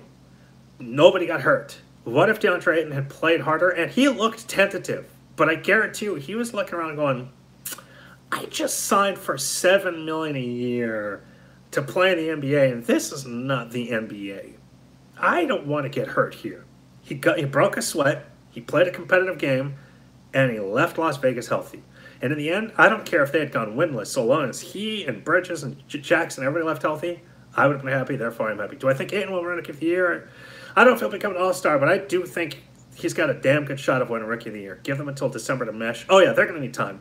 Nobody got hurt. What if DeAndre Ayton had played harder? And he looked tentative, but I guarantee you, he was looking around going, I just signed for $7 million a year to play in the NBA, and this is not the NBA. I don't want to get hurt here. He broke a sweat, he played a competitive game, and he left Las Vegas healthy. And in the end, I don't care if they had gone winless, so long as he and Bridges and Jackson, everybody left healthy, I would have been happy, therefore I'm happy. Do I think Ayton will win Rookie of the Year? I don't know if he'll become an all-star, but I do think he's got a damn good shot of winning Rookie of the Year. Give them until December to mesh. Oh yeah, they're going to need time.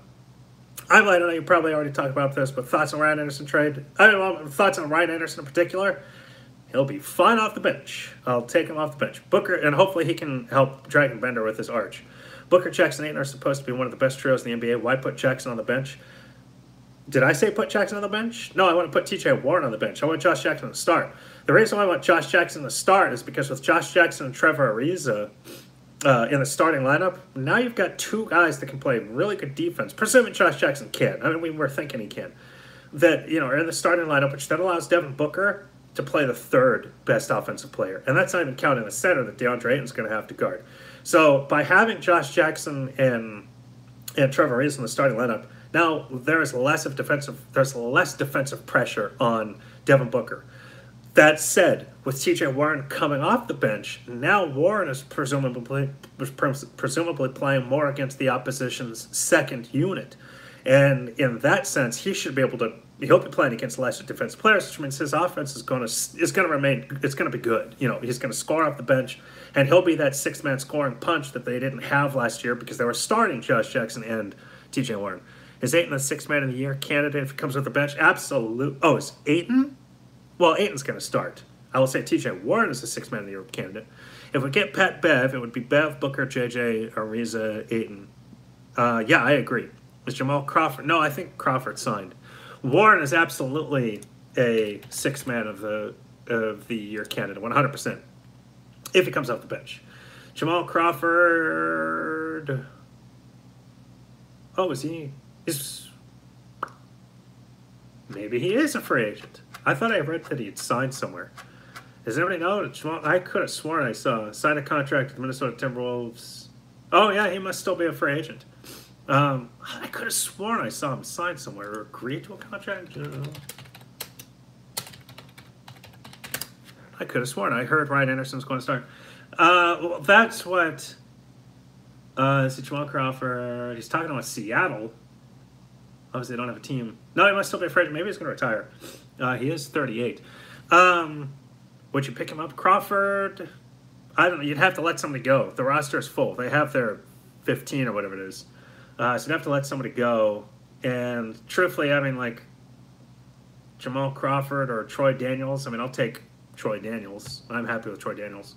I know you probably already talked about this, but thoughts on Ryan Anderson trade? Thoughts on Ryan Anderson in particular? He'll be fine off the bench. I'll take him off the bench. Booker, and hopefully he can help Dragon Bender with his arch. Booker, Jackson, Ayton are supposed to be one of the best trios in the NBA. Why put Jackson on the bench? Did I say put Jackson on the bench? No, I want to put T.J. Warren on the bench. I want Josh Jackson to start. The reason why I want Josh Jackson to start is because with Josh Jackson and Trevor Ariza in the starting lineup, now you've got two guys that can play really good defense, presuming Josh Jackson can. I mean, we're thinking he can. That, are in the starting lineup, which then allows Devin Booker to play the third best offensive player. And that's not even counting the center that DeAndre Ayton's going to have to guard. So by having Josh Jackson and Trevor Ariza in the starting lineup, now there's less defensive pressure on Devin Booker. That said, with T.J. Warren coming off the bench, now Warren is presumably playing more against the opposition's second unit. And in that sense, he'll be playing against lesser defensive players, which means his offense is going to be good. He's going to score off the bench, and he'll be that six-man scoring punch that they didn't have last year because they were starting Josh Jackson and T.J. Warren. Is Ayton the sixth man of the year candidate if he comes with the bench? Absolutely. Oh, is Ayton? Well, Ayton's going to start. I will say T.J. Warren is the sixth man of the year candidate. If we get Pat Bev, it would be Bev, Booker, J.J., Ariza, Ayton. Yeah, I agree. Is Jamal Crawford? No, I think Crawford signed. Warren is absolutely a sixth man of the year candidate, 100%, if he comes off the bench. Jamal Crawford. Oh, is he? Maybe he is a free agent. I thought I read that he had signed somewhere. Does anybody know? I could have sworn I saw sign a contract with the Minnesota Timberwolves. Oh yeah, he must still be a free agent. I could have sworn I saw him sign somewhere or agree to a contract. I could have sworn I heard Ryan Anderson was going to start. Well, that's what. Is it Jamal Crawford? He's talking about Seattle. Obviously, they don't have a team. No, he must still be a free agent. Maybe he's going to retire. He is 38. Would you pick him up? Crawford? I don't know. You'd have to let somebody go. The roster is full. They have their 15 or whatever it is. So you'd have to let somebody go. And truthfully, I mean, like, Jamal Crawford or Troy Daniels. I mean, I'll take Troy Daniels. I'm happy with Troy Daniels.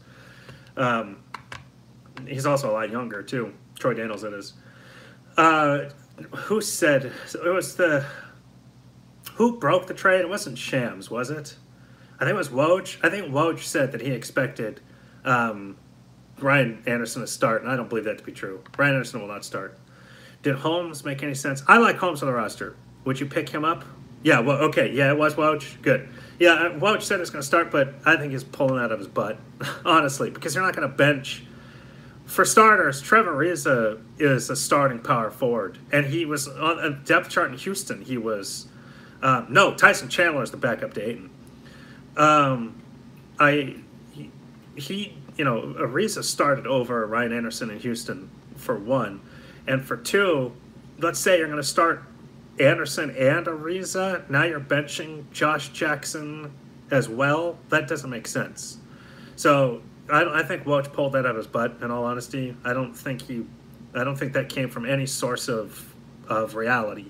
He's also a lot younger, too. Troy Daniels, that is. Who said... It was the... Who broke the trade? It wasn't Shams, was it? I think it was Woj. I think Woj said that he expected Ryan Anderson to start, and I don't believe that to be true. Ryan Anderson will not start. Did Holmes make any sense? I like Holmes on the roster. Would you pick him up? Yeah, well, okay. Yeah, it was Woj. Good. Yeah, Woj said it's going to start, but I think he's pulling out of his butt, honestly, because you're not going to bench. For starters, Trevor Ariza is a starting power forward, and he was on a depth chart in Houston. He was no, Tyson Chandler is the backup to Ayton. Ariza started over Ryan Anderson in Houston for one, and for two, let's say you're going to start Anderson and Ariza. Now you're benching Josh Jackson as well. That doesn't make sense. So I think Woj pulled that out of his butt. In all honesty, I don't think that came from any source of reality.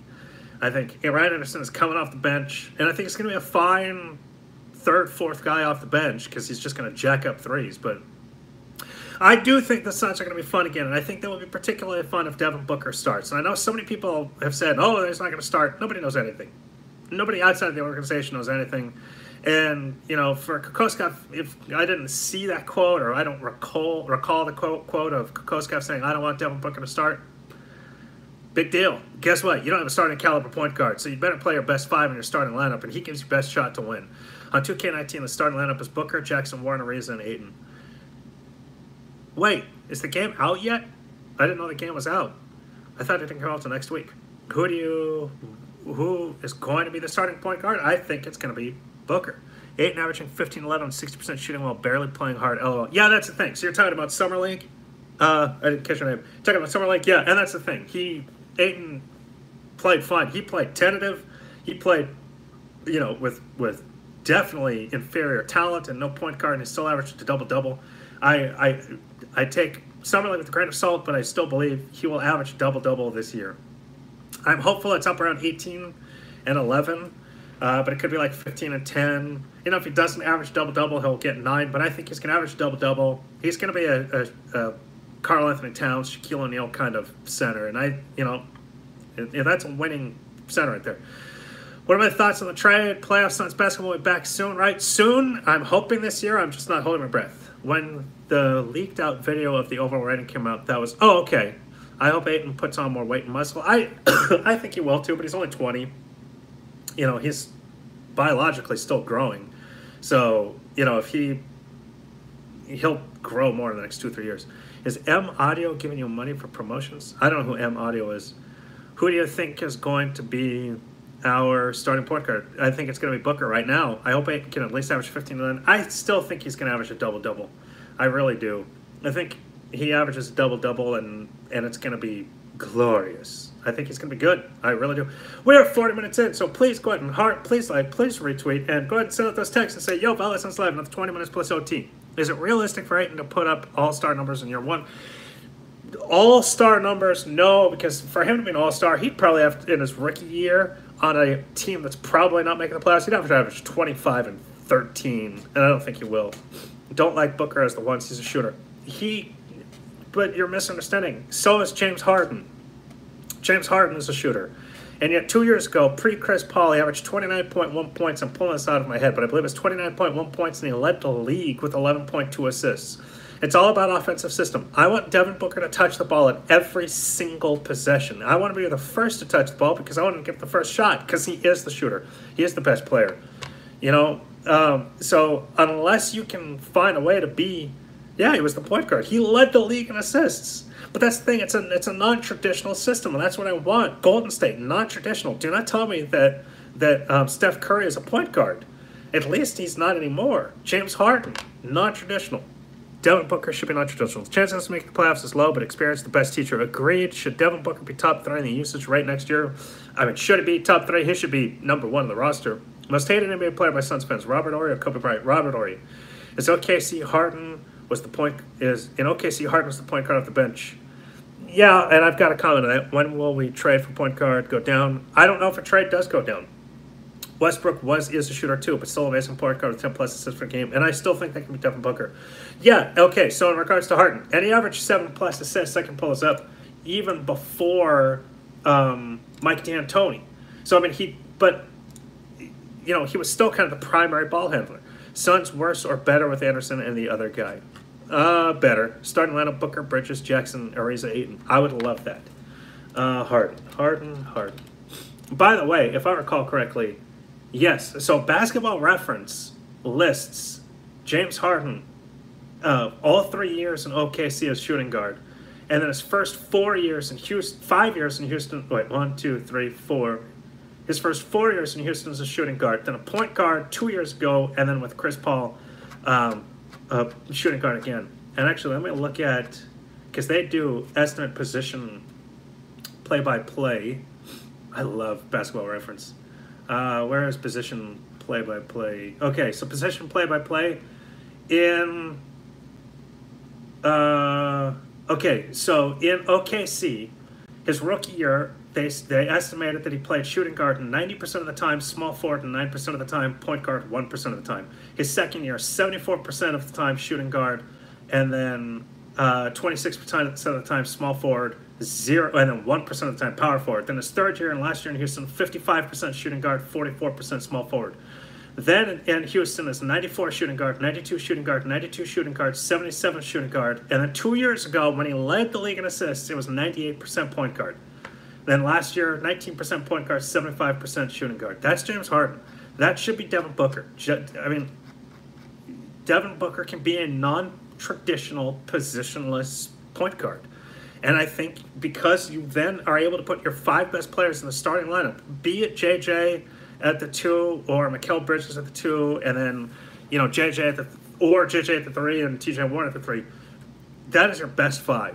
I think Ryan Anderson is coming off the bench, and I think it's going to be a fine third, fourth guy off the bench because he's just going to jack up threes. But I do think the Suns are going to be fun again, and I think that will be particularly fun if Devin Booker starts. And I know so many people have said, oh, he's not going to start. Nobody knows anything. Nobody outside the organization knows anything. And, for Kokoskov, if I didn't see that quote, or I don't recall the quote of Kokoskov saying, I don't want Devin Booker to start, big deal. Guess what? You don't have a starting caliber point guard, so you better play your best five in your starting lineup, and he gives you best shot to win. On 2K19, the starting lineup is Booker, Jackson, Warren, Ariza, and Ayton. Wait, is the game out yet? I didn't know the game was out. I thought it didn't come out until next week. Who is going to be the starting point guard? I think it's going to be Booker. Ayton averaging 15-11 on 60% shooting while barely playing hard. LOL. Yeah, that's the thing. So you're talking about Summer League? I didn't catch your name. Talking about Summer League? Yeah, and that's the thing. Ayton played fine. He played tentative. He played, with definitely inferior talent and no point guard, and he still averaged a double-double. I take Summer League with a grain of salt, but I still believe he will average a double-double this year. I'm hopeful it's up around 18 and 11. But it could be like 15 and 10. If he doesn't average double-double, he'll get 9. But I think he's going to average double-double. He's going to be a Karl Anthony Towns, Shaquille O'Neal kind of center. And that's a winning center right there. What are my thoughts on the trade? Playoff Suns basketball will be back soon, right? Soon. I'm hoping this year. I'm just not holding my breath. When the leaked out video of the overall rating came out, that was, okay. I hope Ayton puts on more weight and muscle. I think he will too, but he's only 20. He's biologically still growing. So, if he'll grow more in the next 2-3 years. Is M Audio giving you money for promotions? I don't know who M Audio is. Who do you think is going to be our starting point guard? I think it's going to be Booker right now. I hope Ayton can at least average 15. I still think he's going to average a double-double. I really do. I think he averages a double-double, and it's going to be glorious. I think he's going to be good. I really do. We're 40 minutes in, so please go ahead and please like, please retweet, and go ahead and send out those texts and say, yo, Valley Sounds Live, another 20 minutes plus OT. Is it realistic for Ayton to put up all-star numbers in year one? All-star numbers, no, because for him to be an all-star, he'd probably have, in his rookie year, on a team that's probably not making the playoffs, he'd have to average 25 and 13, and I don't think he will. Don't like Booker as the ones. He's a shooter. But you're misunderstanding. So is James Harden. James Harden is a shooter. And yet 2 years ago, pre-Chris Paul, he averaged 29.1 points. I'm pulling this out of my head, but I believe it's 29.1 points, and he led the league with 11.2 assists. It's all about offensive system. I want Devin Booker to touch the ball at every single possession. I want to be the first to touch the ball because I want to get the first shot because he is the shooter. He is the best player. So unless you can find a way to be, he was the point guard. He led the league in assists. But that's the thing. It's a non-traditional system, and that's what I want. Golden State, non-traditional. Do not tell me that Steph Curry is a point guard. At least he's not anymore. James Harden, non-traditional. Devin Booker should be non-traditional. The chances to make the playoffs is low, but experience the best teacher. Agreed. Should Devin Booker be top 3 in the usage rate next year? Should it be top 3? He should be number 1 on the roster. Most hated NBA player by Suns fans: Robert Horry or Kobe Bryant? Robert Horry. In OKC, Harden was the point guard off the bench. Yeah, and I've got a comment on that. When will we trade for point guard go down? I don't know if a trade does go down. Westbrook is a shooter too, but still amazing point guard with 10 plus assists per game, and I still think that can be Devin Booker. Yeah, okay, so in regards to Harden, and he averaged 7 plus assists, I can pull this up, even before Mike D'Antoni. So, he was still kind of the primary ball handler. Suns worse or better with Anderson and the other guy? Better. Starting lineup: Booker, Bridges, Jackson, Ariza, Ayton. I would love that. Harden. By the way, if I recall correctly, yes. So Basketball Reference lists James Harden all 3 years in OKC as shooting guard, and then his first 4 years in Houston, 5 years in Houston. Wait, 1, 2, 3, 4. His first 4 years in Houston as a shooting guard, then a point guard 2 years ago, and then with Chris Paul, shooting guard again. And actually, let me look at, because they do estimate position play-by-play. I love Basketball Reference. Where is position play-by-play? Okay, so position play-by-play in okay, so in OKC, his rookie year, they estimated that he played shooting guard 90% of the time, small forward 9% of the time, point guard 1% of the time. His second year, 74% of the time shooting guard, and then 26% of the time small forward, 0, and then 1% of the time power forward. Then his third year and last year in Houston, 55% shooting guard, 44% small forward. Then in Houston is 94 shooting guard, 92 shooting guard, 92 shooting guard, 77 shooting guard. And then 2 years ago, when he led the league in assists, it was 98% point guard. Then last year, 19% point guard, 75% shooting guard. That's James Harden. That should be Devin Booker. I mean, Devin Booker can be a non-traditional positionless point guard. And I think because you then are able to put your 5 best players in the starting lineup, be it JJ at the 2 or Mikal Bridges at the 2, and then, JJ at the 3 and TJ Warren at the 3, that is your best 5.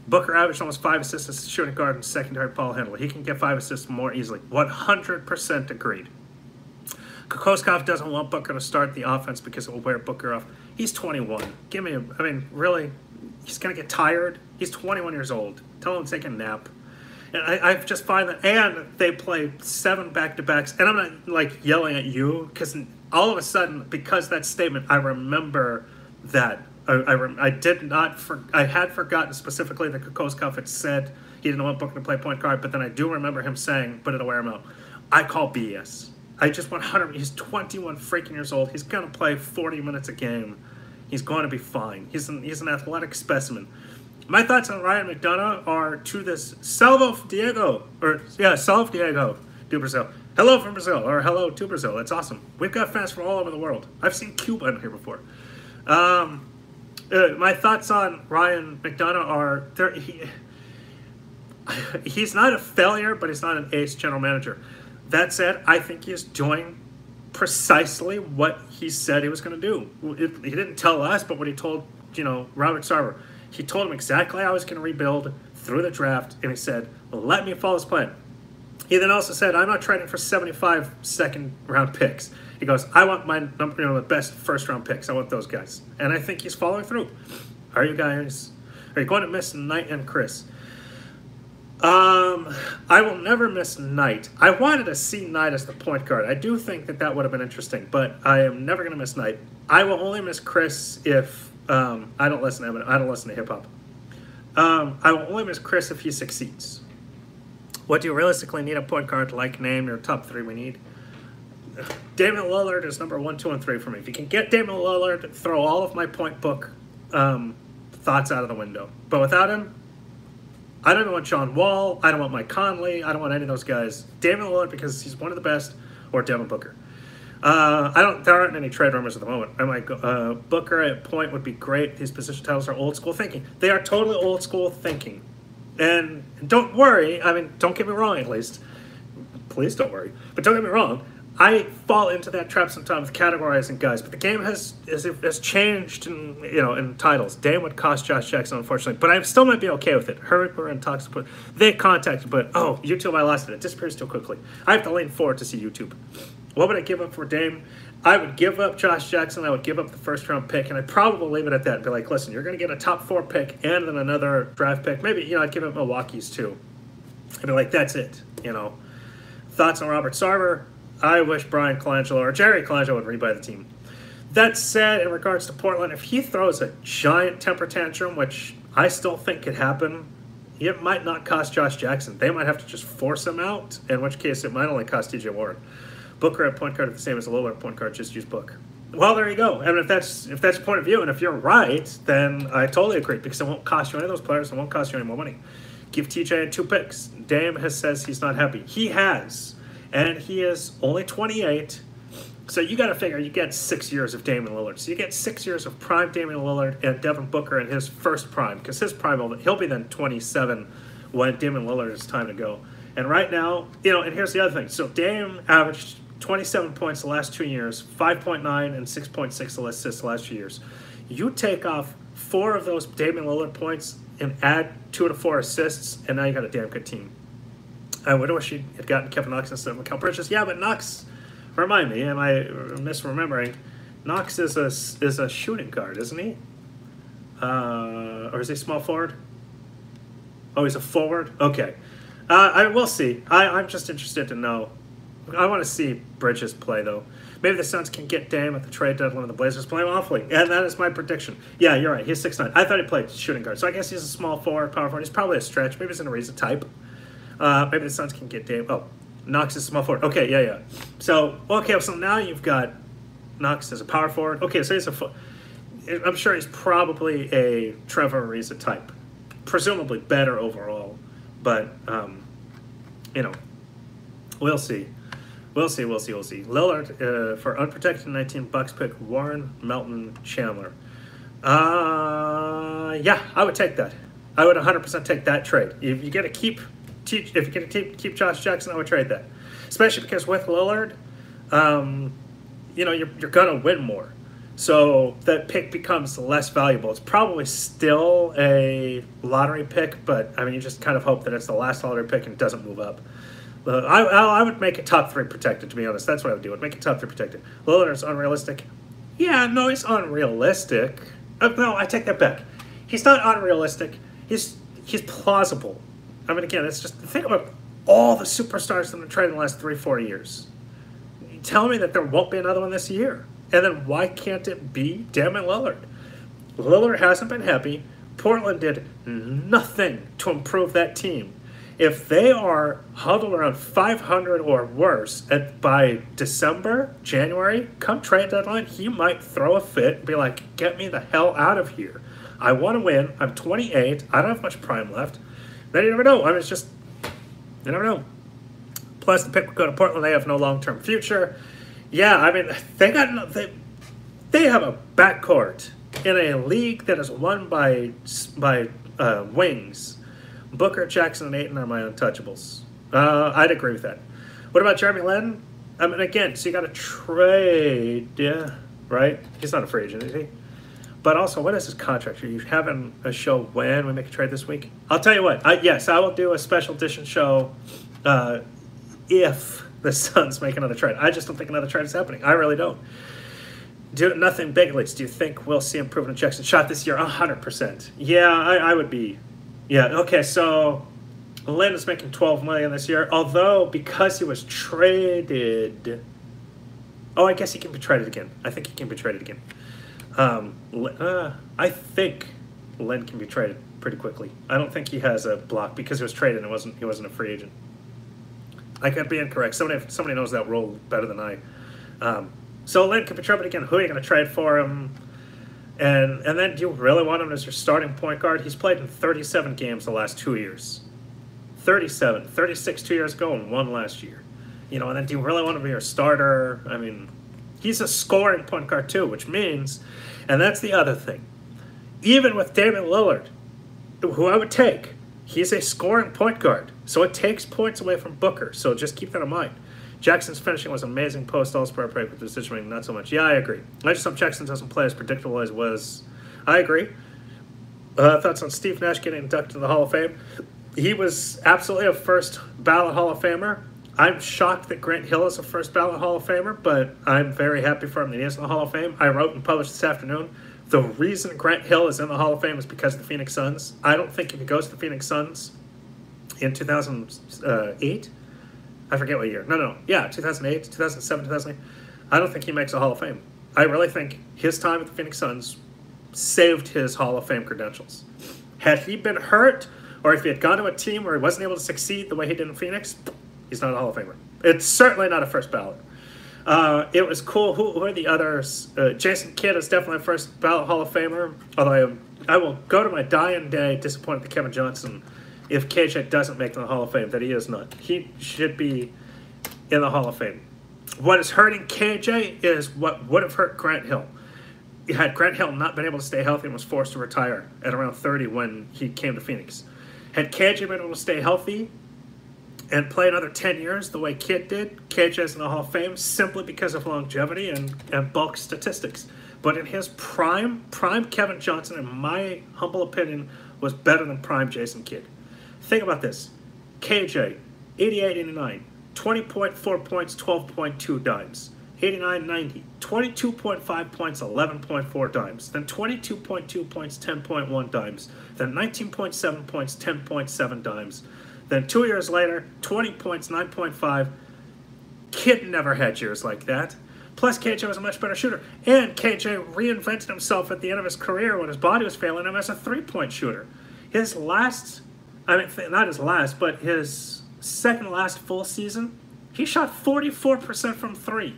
Booker averaged almost 5 assists as a shooting guard and secondary ball handler. He can get 5 assists more easily. 100% agreed. Kokoskov doesn't want Booker to start the offense because it will wear Booker off. He's 21. Really, he's going to get tired. He's 21 years old. Tell him to take a nap. And I just find that, and they play 7 back-to-backs, and I'm not, yelling at you, because all of a sudden, because that statement, I remember that. I had forgotten specifically that Kokoskov had said he didn't want Booker to play point guard, but then I do remember him saying, but it'll wear him out. I call BS. I just 100, he's 21 freaking years old. He's going to play 40 minutes a game. He's going to be fine. He's an athletic specimen. My thoughts on Ryan McDonough are to this Salve Diego do Brazil. Hello from Brazil, or hello to Brazil. That's awesome. We've got fans from all over the world. I've seen Cuba in here before. My thoughts on Ryan McDonough are he's not a failure, but he's not an ace general manager. That said, I think he's doing precisely what he said he was going to do. He didn't tell us, but what he told Robert Sarver. He told him exactly how I was going to rebuild through the draft, and he said, let me follow this plan. He then also said, I'm not trading for 75 second-round picks. He goes, I want my the best first-round picks. I want those guys. And I think he's following through. Are you going to miss Knight and Chris? I will never miss Knight. I wanted to see Knight as the point guard. I do think that would have been interesting, but I am never going to miss Knight. I will only miss Chris if I don't listen to Eminem. I don't listen to hip-hop. I will only miss Chris if he succeeds. What do you realistically need a point guard like? Name your top 3 we need. Damian Lillard is number 1, 2, and 3 for me. If you can get Damian Lillard, throw all of my point book thoughts out of the window. But without him, I don't want John Wall. I don't want Mike Conley. I don't want any of those guys. Damian Lillard because he's one of the best, or Devin Booker. There aren't any trade rumors at the moment. I'm like, Booker at point would be great. These position titles are old school thinking. They are totally old school thinking. And don't worry. Don't get me wrong, at least. Please don't worry. But don't get me wrong. I fall into that trap sometimes categorizing guys. But the game has changed in titles. Dame would cost Josh Jackson, unfortunately. But I still might be okay with it. Herbert and talks, but they contacted. But, YouTube, I lost it. It disappears too quickly. I have to lean forward to see YouTube. What would I give up for Dame? I would give up Josh Jackson. I would give up the first-round pick, and I'd probably leave it at that and be like, listen, you're going to get a top 4 pick and then another draft pick. Maybe, I'd give up Milwaukee's too. I'd be like, that's it, Thoughts on Robert Sarver? I wish Brian Colangelo or Jerry Colangelo would rebuy the team. That said, in regards to Portland, if he throws a giant temper tantrum, which I still think could happen, it might not cost Josh Jackson. They might have to just force him out, in which case it might only cost TJ Warren. Booker at point guard at the same as a Lillard point guard, just use Book. Well, there you go. If that's your point of view, and if you're right, then I totally agree, because it won't cost you any of those players, it won't cost you any more money. Give TJ 2 picks. Dame says he's not happy. He has, and he is only 28. So you got to figure you get 6 years of Damian Lillard. So you get 6 years of prime Damian Lillard and Devin Booker in his first prime, because his prime, he'll be then 27 when Damian Lillard is time to go. And right now, and here's the other thing. So Dame averaged 27 points the last 2 years, 5.9 and 6.6 assists the last 2 years. You take off 4 of those Damian Lillard points and add 2 to 4 assists, and now you got a damn good team. I would wish you had gotten Kevin Knox instead of Mikal Bridges. Yeah, but Knox, remind me, am I misremembering? Knox is a shooting guard, isn't he? Or is he small forward? Oh, he's a forward? Okay. I will see. I'm just interested to know. I want to see Bridges play, though. Maybe the Suns can get Dame at the trade deadline and the Blazers play him awfully. And that is my prediction. Yeah, you're right. He's 6'9". I thought he played shooting guard. So I guess he's a small forward, power forward. He's probably a stretch. Maybe he's an Ariza type. Maybe the Suns can get Dame. Oh, Knox is a small forward. Okay, yeah. So now you've got Knox as a power forward. Okay, so I'm sure he's probably a Trevor Ariza type. Presumably better overall. But, we'll see. We'll see. Lillard for unprotected 19 Bucks pick Warren, Melton, Chandler. Yeah, I would take that. I would 100% take that trade. If you get to keep Josh Jackson, I would trade that. Especially because with Lillard, you're gonna win more. So that pick becomes less valuable. It's probably still a lottery pick, but I mean, you just kind of hope that it's the last lottery pick and it doesn't move up. I would make it top 3 protected, to be honest. That's what I would do. I'd make it top 3 protected. Lillard is unrealistic. Yeah, no, he's unrealistic. No, I take that back. He's not unrealistic. He's plausible. I mean, again, it's just think about all the superstars that have been traded in the last 3-4 years. You tell me that there won't be another one this year. And then why can't it be Damian Lillard? Lillard hasn't been happy. Portland did nothing to improve that team. If they are huddled around 500 or worse by December, January, come trade deadline, he might throw a fit and be like, get me the hell out of here. I want to win. I'm 28. I don't have much prime left. Then you never know. I mean, it's just, you never know. Plus, the pick would go to Portland. They have no long-term future. Yeah, I mean, they have a backcourt in a league that is won by wings. Booker, Jackson, and Ayton are my untouchables. I'd agree with that. What about Jeremy Lin? I mean, again, so you got to trade, yeah, right? He's not a free agent, is he? But also, what is his contract? Are you having a show when we make a trade this week? I'll tell you what. Yes, I will do a special edition show if the Suns make another trade. I just don't think another trade is happening. I really don't. Nothing big leagues. Do you think we'll see improvement in Jackson shot this year? 100%. Yeah, I would be. Yeah, okay, so Lin is making $12 million this year, although because he was traded... Oh, I guess he can be traded again. I think he can be traded again. I think Lin can be traded pretty quickly. I don't think he has a block because he was traded and he wasn't a free agent. I could be incorrect. Somebody knows that role better than I. So Lin can be traded again. Who are you going to trade for him? And then do you really want him as your starting point guard? He's played in 37 games the last 2 years. 37. 36 2 years ago and 1 last year. And then do you really want him to be your starter? I mean, he's a scoring point guard too, which means, and that's the other thing, even with Damian Lillard, who I would take, he's a scoring point guard. So it takes points away from Booker. So just keep that in mind. Jackson's finishing was amazing post All-Star break with the decision making, not so much. Yeah, I agree. I just hope Jackson doesn't play as predictable as was. I agree. Thoughts on Steve Nash getting inducted to the Hall of Fame? He was absolutely a first ballot Hall of Famer. I'm shocked that Grant Hill is a first ballot Hall of Famer, but I'm very happy for him that he is in the Hall of Fame. I wrote and published this afternoon. The reason Grant Hill is in the Hall of Fame is because of the Phoenix Suns. I don't think if he goes to the Phoenix Suns in 2008, I forget what year. No. Yeah, 2008, 2007, 2008. I don't think he makes a Hall of Fame. I really think his time at the Phoenix Suns saved his Hall of Fame credentials. Had he been hurt, or if he had gone to a team where he wasn't able to succeed the way he did in Phoenix, he's not a Hall of Famer. It's certainly not a first ballot. It was cool. Who are the others? Jason Kidd is definitely a first ballot Hall of Famer, although I will go to my dying day disappointed that Kevin Johnson, if KJ doesn't make the Hall of Fame, that he is not. He should be in the Hall of Fame. What is hurting KJ is what would have hurt Grant Hill. Had Grant Hill not been able to stay healthy and was forced to retire at around 30 when he came to Phoenix. Had KJ been able to stay healthy and play another 10 years the way Kidd did, KJ's in the Hall of Fame simply because of longevity and bulk statistics. But in his prime Kevin Johnson, in my humble opinion, was better than prime Jason Kidd. Think about this. KJ, 88-89, 20.4 points, 12.2 dimes. 89-90, 22.5 points, 11.4 dimes, then 22.2 points, 10.1 dimes, then 19.7 points, 10.7 dimes, then 2 years later, 20 points, 9.5. Kid never had years like that. Plus, KJ was a much better shooter. And KJ reinvented himself at the end of his career when his body was failing him as a three-point shooter. His last, not his last, but his second last full season, he shot 44% from three.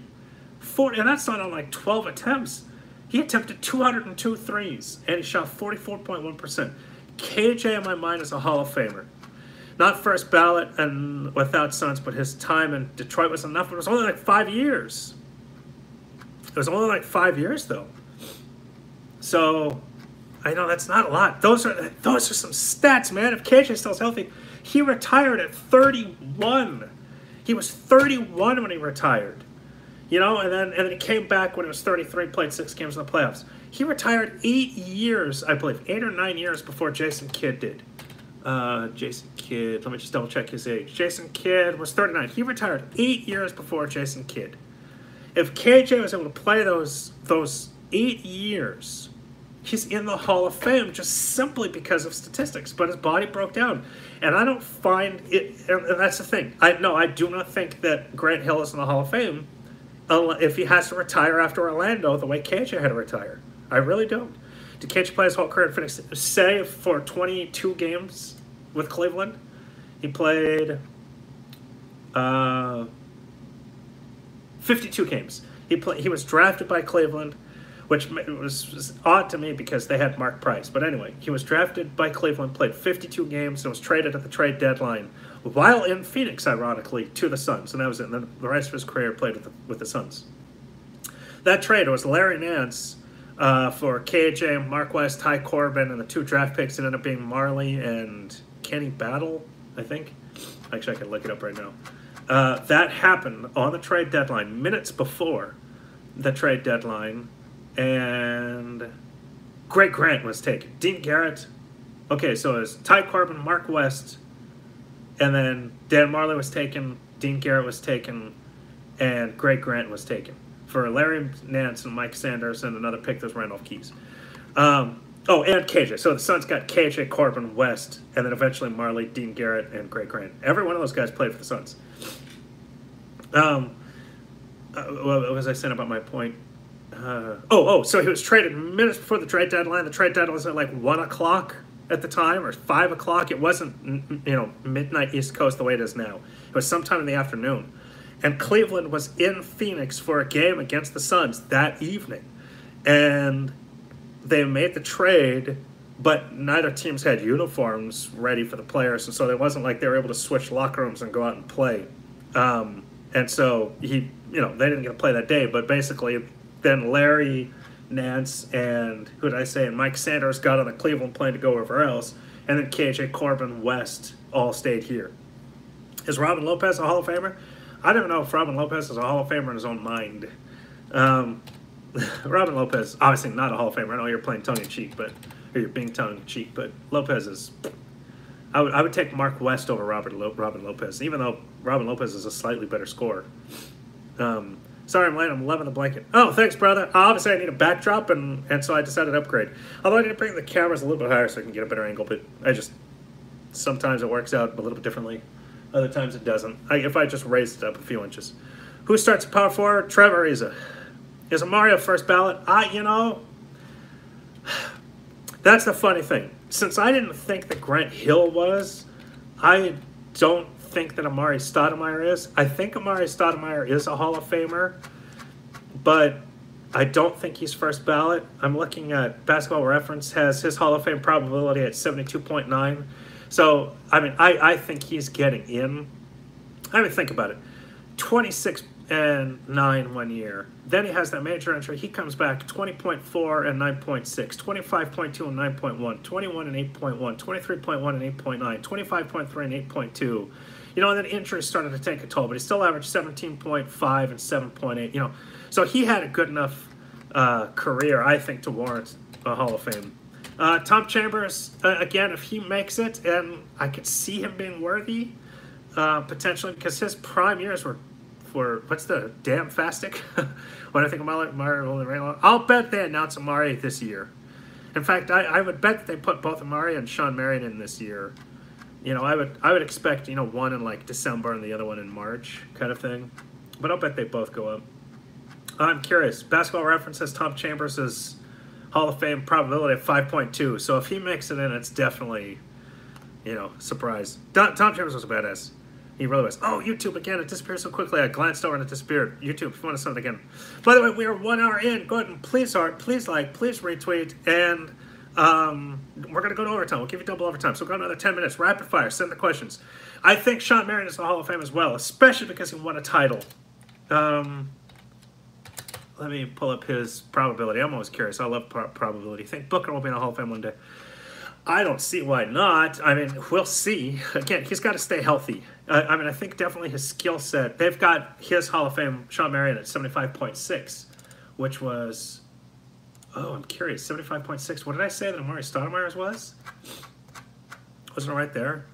And that's not on like 12 attempts. He attempted 202 threes, and he shot 44.1%. KJ, in my mind, is a Hall of Famer. Not first ballot and without Suns, but his time in Detroit was enough. But it was only like 5 years. It was only like 5 years, though. So, I know that's not a lot. Those are some stats, man. If KJ still's healthy, he retired at 31. He was 31 when he retired. You know, and then he came back when he was 33, played 6 games in the playoffs. He retired 8 years, I believe, 8 or 9 years before Jason Kidd did. Jason Kidd, let me just double check his age. Jason Kidd was 39. He retired 8 years before Jason Kidd. If KJ was able to play those 8 years, he's in the Hall of Fame just simply because of statistics. But his body broke down. And I don't find it, and that's the thing. I do not think that Grant Hill is in the Hall of Fame if he has to retire after Orlando the way KJ had to retire. I really don't. Did KJ play his whole career at Phoenix? Say for 22 games with Cleveland, he played 52 games. He was drafted by Cleveland, which was odd to me because they had Mark Price. But anyway, he was drafted by Cleveland, played 52 games, and was traded at the trade deadline while in Phoenix, ironically, to the Suns. And that was it. And then the rest of his career played with the Suns. That trade was Larry Nance for KJ, Mark West, Ty Corbin, and the 2 draft picks that ended up being Marley and Kenny Battle, I think. Actually, I can look it up right now. That happened on the trade deadline, minutes before the trade deadline, and Greg Grant was taken. Dean Garrett. Okay, so it was Ty Corbin, Mark West, and then Dan Marley was taken, Dean Garrett was taken, and Greg Grant was taken for Larry Nance and Mike Sanders and another pick that was Randolph Keys. And KJ. So the Suns got KJ, Corbin, West, and then eventually Marley, Dean Garrett, and Greg Grant. Every one of those guys played for the Suns. What was I saying about my point? So he was traded minutes before the trade deadline. The trade deadline was at like 1 o'clock at the time, or 5 o'clock. It wasn't, midnight East Coast the way it is now. It was sometime in the afternoon. And Cleveland was in Phoenix for a game against the Suns that evening. And they made the trade, but neither teams had uniforms ready for the players. And so it wasn't like they were able to switch locker rooms and go out and play. And so they didn't get to play that day. But basically, then Larry Nance and, and Mike Sanders got on the Cleveland plane to go everywhere else. And then KJ, Corbin, West all stayed here. Is Robin Lopez a Hall of Famer? I don't know if Robin Lopez is a Hall of Famer in his own mind. Robin Lopez, obviously not a Hall of Famer. I know you're playing tongue-in-cheek, or you're being tongue-in-cheek, but Lopez is... I would take Mark West over Robin Lopez, even though Robin Lopez is a slightly better scorer. Sorry, I'm late. I'm loving the blanket. Oh, thanks, brother. Obviously, I need a backdrop, and so I decided to upgrade. Although I need to bring the cameras a little bit higher so I can get a better angle, but sometimes it works out a little bit differently. Other times it doesn't. If I just raised it up a few inches. Who starts at power forward? Trevor Ariza. Is Mario first ballot? That's the funny thing. Since I didn't think that Grant Hill was, I don't think that Amari Stoudemire is. I think Amari Stoudemire is a Hall of Famer, but I don't think he's first ballot. I'm looking at Basketball Reference has his Hall of Fame probability at 72.9. So, I think he's getting in. Think about it. 26 and 9 1 year. Then he has that major entry. He comes back 20.4 and 9.6, 25.2 and 9.1, 21 and 8.1, 23.1 and 8.9, 25.3 and 8.2. And then injuries started to take a toll, but he still averaged 17.5 and 7.8. So he had a good enough career, I think, to warrant a Hall of Fame. Tom Chambers, again, if he makes it, and I could see him being worthy, potentially, because his prime years were for what's the damn fastic? What do I think of Amari? I'll bet they announce Amari this year. In fact, I would bet that they put both Amari and Shawn Marion in this year. You know, I would expect, you know, one in like December and the other one in March, kind of thing. But I'll bet they both go up. I'm curious. Basketball Reference has Tom Chambers' Hall of Fame probability of 5.2. So if he makes it in, it's definitely, you know, surprise. Tom Chambers was a badass. He really was. Oh, YouTube again. It disappeared so quickly. I glanced over and it disappeared. YouTube, if you want to send it again. By the way, we are 1 hour in. Go ahead and please heart, please like, please retweet. And we're going to go to overtime. We'll give you double overtime. So we'll go another 10 minutes. Rapid fire. Send the questions. I think Shawn Marion is the Hall of Fame as well, especially because he won a title. Let me pull up his probability. I'm always curious. I love probability. I think Booker will be in the Hall of Fame one day. I don't see why not. I mean, we'll see. Again, he's got to stay healthy. I mean, I think definitely his skill set. They've got his Hall of Fame, Shawn Marion, at 75.6, which was, oh, I'm curious, 75.6. What did I say that Amari Stoudemire's was? Wasn't it right there?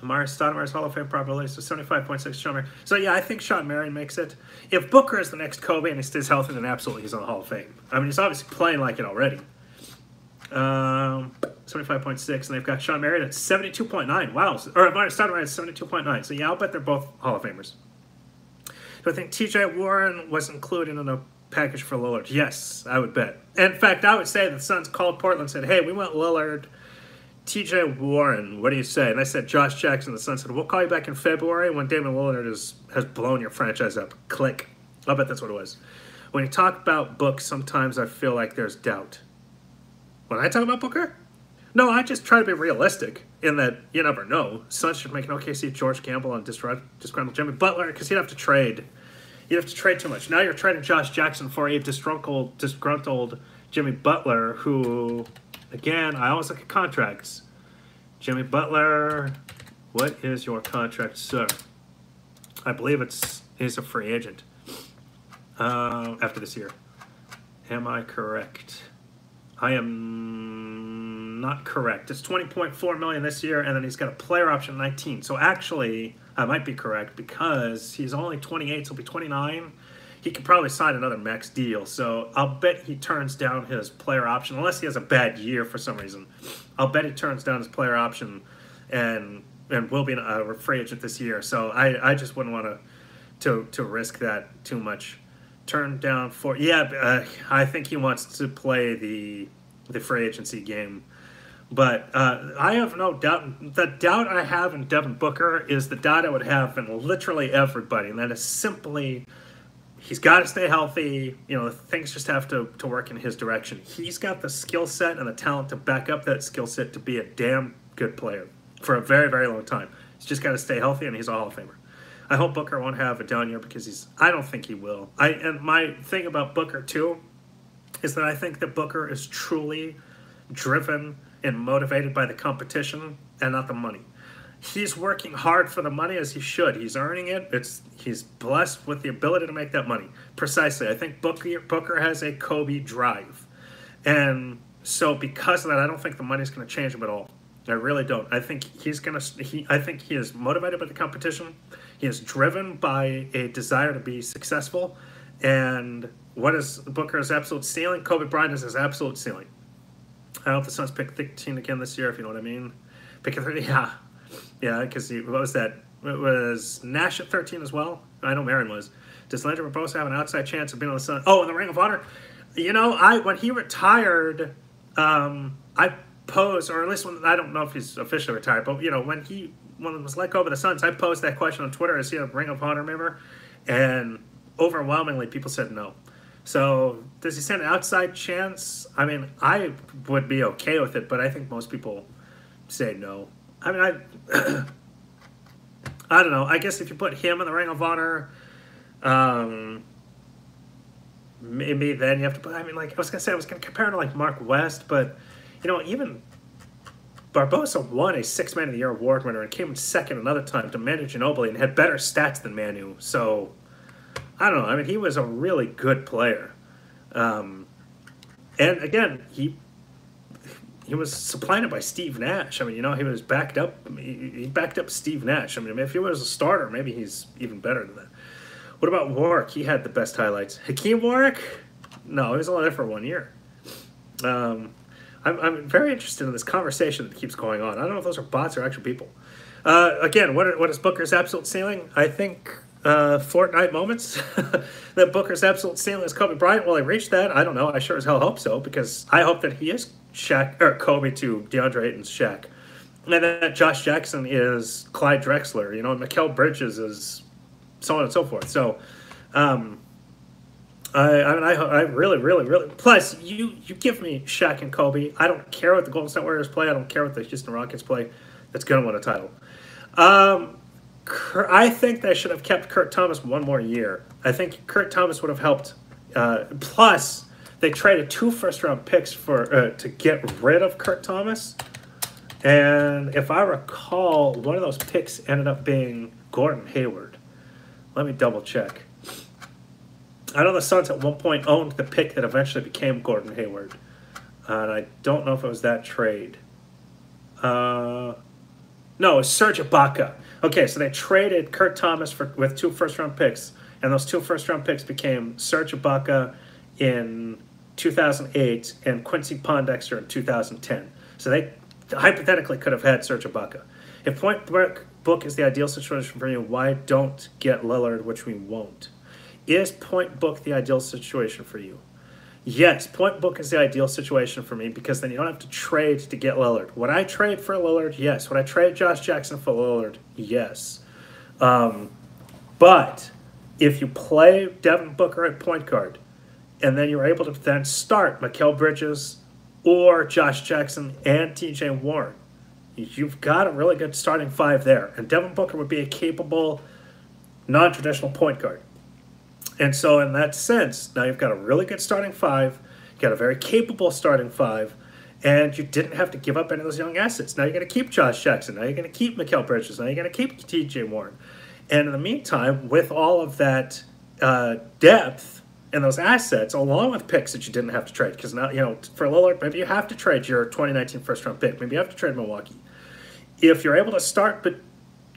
Amari Stoudemire's Hall of Fame probability, so 75.6 Shawn Marion. So, yeah, I think Shawn Marion makes it. If Booker is the next Kobe and he stays healthy, then absolutely he's on the Hall of Fame. I mean, he's obviously playing like it already. 75.6, and they've got Shawn Marion at 72.9. Wow. Or Amari Stoudemire at 72.9. So, yeah, I'll bet they're both Hall of Famers. Do I think T.J. Warren was included in the package for Lillard? Yes, I would bet. In fact, I would say that the Suns called Portland and said, hey, we want Lillard, T.J. Warren, what do you say? And I said, Josh Jackson. The Suns said, we'll call you back in February when Damian Lillard has blown your franchise up. Click. I'll bet that's what it was. When you talk about Book, sometimes I feel like there's doubt. When I talk about Booker? No, I just try to be realistic in that you never know. Suns should make an OKC George Campbell and disgruntled Jimmy Butler because you'd have to trade. You'd have to trade too much. Now you're trading Josh Jackson for a disgruntled Jimmy Butler who, again, I always look at contracts. Jimmy Butler, what is your contract, sir? I believe he's a free agent after this year. Am I correct? I am not correct. It's $20.4 million this year, and then he's got a player option 19. So actually, I might be correct because he's only 28, so he'll be 29. He could probably sign another max deal. So I'll bet he turns down his player option, unless he has a bad year for some reason. I'll bet he turns down his player option and will be a free agent this year. So I just wouldn't want to risk that too much. Turn down for I think he wants to play the free agency game, but I have no doubt. The doubt I have in Devin Booker is the doubt I would have in literally everybody, and that is simply he's got to stay healthy. You know, things just have to work in his direction. He's got the skill set and the talent to back up that skill set to be a damn good player for a very, very long time. He's just got to stay healthy, and he's a Hall of Famer. I hope Booker won't have a down year because I don't think he will. And my thing about Booker, too, is that I think that Booker is truly driven and motivated by the competition and not the money. He's working hard for the money as he should. He's earning it. He's blessed with the ability to make that money. Precisely. I think Booker has a Kobe drive. And so because of that, I don't think the money's going to change him at all. I really don't. I think I think he is motivated by the competition. He is driven by a desire to be successful. And what is Booker's absolute ceiling? Kobe Bryant is his absolute ceiling. I hope the Suns pick 13 again this year, if you know what I mean. Pick a 30, yeah. Yeah, because what was that? It was Nash at 13 as well. I know Marion was. Does Leandro Barbosa have an outside chance of being on the Suns? Oh, in the Ring of Honor. You know, when he retired, I posed, or at least I don't know if he's officially retired, but you know, when he was let go by the Suns, I posed that question on Twitter. Is he a Ring of Honor member? And overwhelmingly, people said no. So does he stand an outside chance? I mean, I would be okay with it, but I think most people say no. I mean, I don't know. I guess if you put him in the Ring of Honor, maybe then you have to put, I mean, like, I was going to compare him to, like, Mark West, but, you know, even Barbosa won a Sixth Man of the Year award winner and came in second another time to Manu Ginobili and had better stats than Manu. So, I don't know. I mean, he was a really good player. And, again, he was supplanted by Steve Nash. I mean, you know, he was backed up. He backed up Steve Nash. I mean, if he was a starter, maybe he's even better than that. What about Warwick? He had the best highlights. Hakeem Warwick? No, he was only there for 1 year. I'm very interested in this conversation that keeps going on. I don't know if those are bots or actual people. Again, what is Booker's absolute ceiling? I think Fortnite moments. That Booker's absolute ceiling is Kobe Bryant. Will he reach that? I don't know. I sure as hell hope so, because I hope that he is Shaq or Kobe to DeAndre Ayton's Shaq, and that Josh Jackson is Clyde Drexler. You know, and Mikal Bridges is so on and so forth. So, I really. Plus, you give me Shaq and Kobe. I don't care what the Golden State Warriors play. I don't care what the Houston Rockets play. That's going to win a title. I think they should have kept Kurt Thomas 1 more year. I think Kurt Thomas would have helped. Plus, they traded 2 first-round picks for to get rid of Kurt Thomas. And if I recall, one of those picks ended up being Gordon Hayward. Let me double check. I know the Suns at one point owned the pick that eventually became Gordon Hayward. And I don't know if it was that trade. No, it was Serge Ibaka. Okay, so they traded Kurt Thomas with 2 first-round picks, and those 2 first-round picks became Serge Ibaka in 2008 and Quincy Pondexter in 2010. So they hypothetically could have had Serge Ibaka. If point book is the ideal situation for you, why don't get Lillard, which we won't? Is point book the ideal situation for you? Yes, point book is the ideal situation for me, because then you don't have to trade to get Lillard. Would I trade for Lillard? Yes. Would I trade Josh Jackson for Lillard? Yes. But if you play Devin Booker at point guard, and then you're able to then start Mikal Bridges or Josh Jackson and T.J. Warren, you've got a really good starting 5 there. And Devin Booker would be a capable, non-traditional point guard. And so in that sense, now you've got a really good starting 5, you've got a very capable starting 5, and you didn't have to give up any of those young assets. Now you're going to keep Josh Jackson. Now you're going to keep Mikal Bridges. Now you're going to keep T.J. Warren. And in the meantime, with all of that depth and those assets, along with picks that you didn't have to trade, because now, you know, for Lillard, maybe you have to trade your 2019 first-round pick. Maybe you have to trade Milwaukee. If you're able to start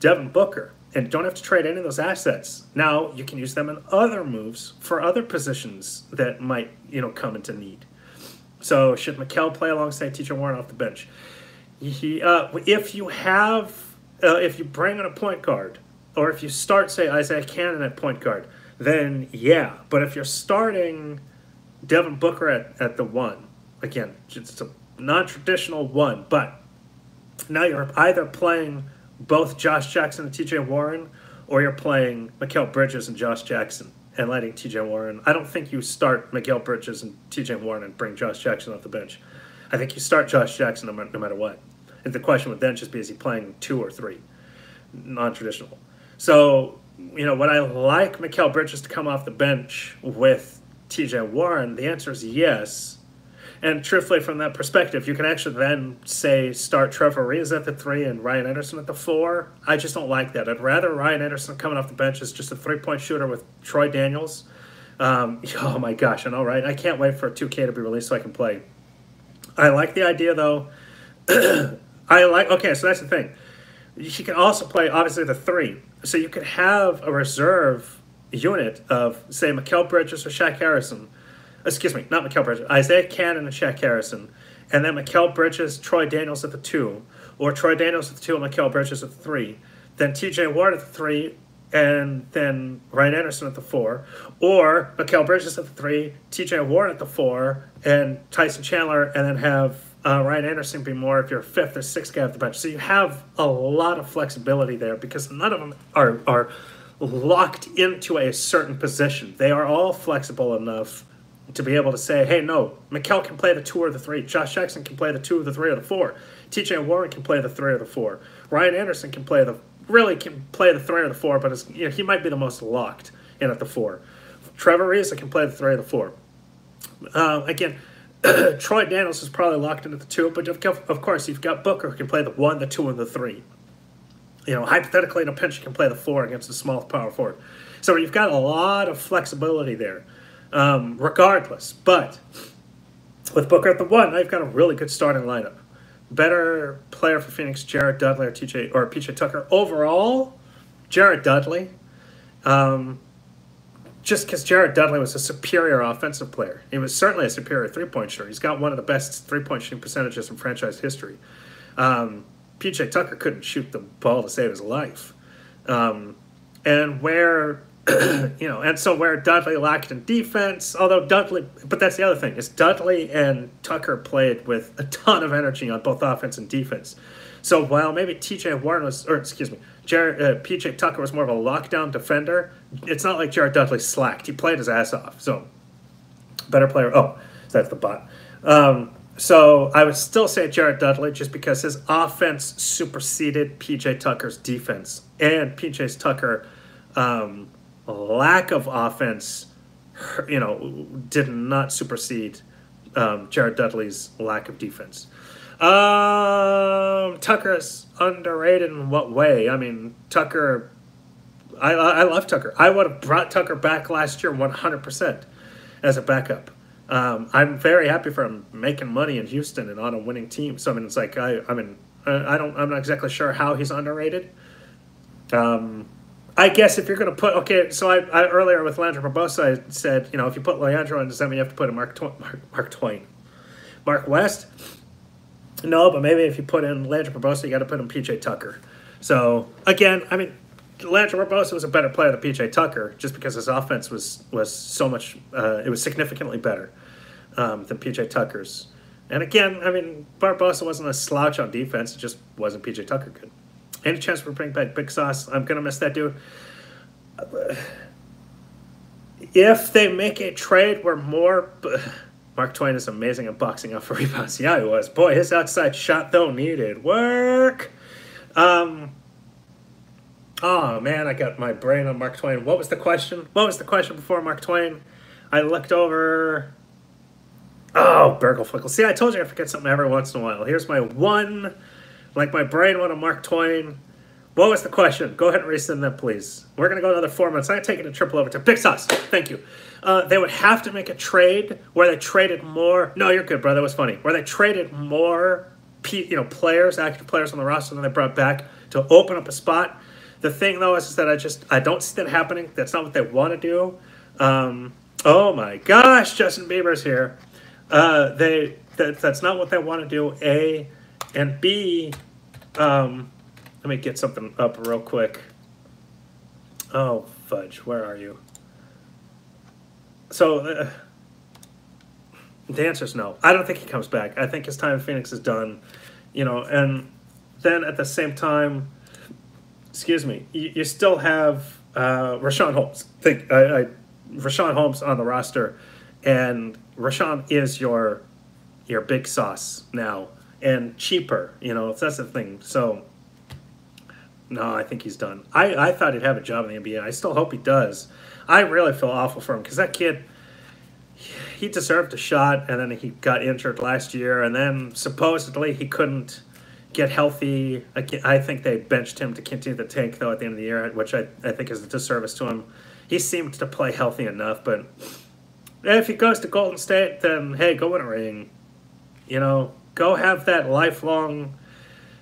Devin Booker and don't have to trade any of those assets, now you can use them in other moves for other positions that might, you know, come into need. So should Mikal play alongside T.J. Warren off the bench? If you bring in a point guard, or if you start, say, Isaiah Cannon at point guard, then yeah. But if you're starting Devin Booker at the 1, again, it's a non-traditional 1, but now you're either playing both Josh Jackson and T.J. Warren, or you're playing Mikal Bridges and Josh Jackson and letting T.J. Warren. I don't think you start Mikal Bridges and T.J. Warren and bring Josh Jackson off the bench. I think you start Josh Jackson no matter what. And the question would then just be, is he playing 2 or 3? Non-traditional. So, you know, would I like Mikal Bridges to come off the bench with T.J. Warren? The answer is yes. And truthfully, from that perspective, you can actually then say start Trevor Ariza at the 3 and Ryan Anderson at the 4. I just don't like that. I'd rather Ryan Anderson coming off the bench as just a 3-point shooter with Troy Daniels. Oh my gosh, I know, right? I can't wait for 2K to be released so I can play. I like the idea, though. Okay, so that's the thing. He can also play, obviously, the 3. So you could have a reserve unit of, say, Mikal Bridges or Shaq Harrison. Excuse me, not Mikal Bridges, Isaiah Cannon and Shaq Harrison, and then Mikal Bridges, Troy Daniels at the 2, or Troy Daniels at the 2 and Mikal Bridges at the 3, then T.J. Warren at the 3, and then Ryan Anderson at the 4, or Mikal Bridges at the 3, T.J. Warren at the 4, and Tyson Chandler, and then have Ryan Anderson be more of your 5th or 6th guy off the bench. So you have a lot of flexibility there, because none of them are locked into a certain position. They are all flexible enough to be able to say, hey, no, Mikal can play the 2 or the 3. Josh Jackson can play the 2 or the 3 or the 4. T.J. Warren can play the 3 or the 4. Ryan Anderson can play the 3 or the 4, but he might be the most locked in at the 4. Trevor Ariza can play the 3 or the 4. Again, Troy Daniels is probably locked in at the 2, but of course you've got Booker who can play the 1, the 2, and the 3. You know, hypothetically in a pinch, you can play the 4 against a small power forward. So you've got a lot of flexibility there. Regardless, but with Booker at the 1, now you've got a really good starting lineup. Better player for Phoenix, Jared Dudley or PJ Tucker. Overall, Jared Dudley. just because Jared Dudley was a superior offensive player. He was certainly a superior three-point shooter. He's got one of the best three-point shooting percentages in franchise history. PJ Tucker couldn't shoot the ball to save his life. And where, and so where Dudley lacked in defense, although Dudley, but that's the other thing, is Dudley and Tucker played with a ton of energy on both offense and defense. So while maybe PJ Tucker was more of a lockdown defender, it's not like Jared Dudley slacked. He played his ass off. So, better player. Oh, that's the bot. So I would still say Jared Dudley just because his offense superseded PJ Tucker's defense. And PJ Tucker, lack of offense, did not supersede Jared Dudley's lack of defense. Tucker is underrated in what way? I mean, Tucker, I love Tucker. I would have brought Tucker back last year 100% as a backup. I'm very happy for him making money in Houston and on a winning team. So I mean, it's like I'm not exactly sure how he's underrated. I guess if you're going to put so I earlier with Leandro Barbosa I said if you put Leandro in, does that mean you have to put in Mark West? No, but maybe if you put in Leandro Barbosa, you got to put in PJ Tucker. So again, I mean, Leandro Barbosa was a better player than PJ Tucker just because his offense was so much. It was significantly better than PJ Tucker's. And again, I mean, Barbosa wasn't a slouch on defense. It just wasn't PJ Tucker good. Any chance we bring back Big Sauce? I'm gonna miss that dude. If they make a trade where Mark Twain is amazing at boxing out for rebounds. Yeah, he was. Boy, his outside shot, though, needed work. Oh, man, I got my brain on Mark Twain. What was the question? What was the question before Mark Twain? I looked over. Oh, Burgle Flickle. See, I told you I forget something every once in a while. Here's my one, like my brain went on Mark Twain. What was the question? Go ahead and resend that, please. We're going to go another 4 minutes. I'm taking a triple overtime. Big Sauce. Thank you. They would have to make a trade where they traded more. No, you're good, bro. That was funny. Where they traded more, players, active players on the roster than they brought back to open up a spot. The thing, though, is that I don't see that happening. That's not what they want to do. Oh, my gosh. Justin Bieber's here. That's not what they want to do, A. And B, let me get something up real quick. Oh, fudge. Where are you? So, the answer is no. I don't think he comes back. I think his time in Phoenix is done. And then at the same time, you still have Richaun Holmes. Richaun Holmes on the roster, and Richaun is your Big Sauce now, and cheaper, that's the thing. So, no, I think he's done. I thought he'd have a job in the NBA. I still hope he does. I really feel awful for him because that kid, he deserved a shot, and then he got injured last year, and then supposedly he couldn't get healthy. I think they benched him to continue the tank, though, at the end of the year, which I think is a disservice to him. He seemed to play healthy enough, but if he goes to Golden State, then, hey, go win a ring. Go have that lifelong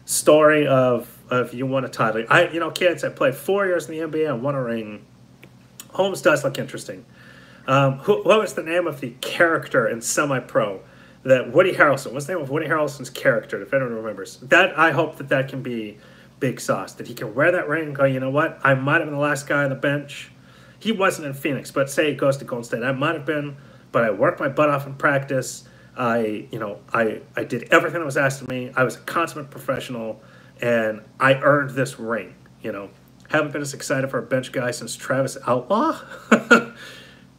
story of you won a title. Kids, I played 4 years in the NBA and won a ring. Holmes does look interesting. What was the name of the character in Semi-Pro that Woody Harrelson? What's the name of Woody Harrelson's character, if anyone remembers? I hope that can be Big Sauce, that he can wear that ring and go, you know what? I might have been the last guy on the bench. He wasn't in Phoenix, but say he goes to Golden State. I might have been, but I worked my butt off in practice. I did everything that was asked of me. I was a consummate professional, and I earned this ring, Haven't been as excited for a bench guy since Travis Outlaw.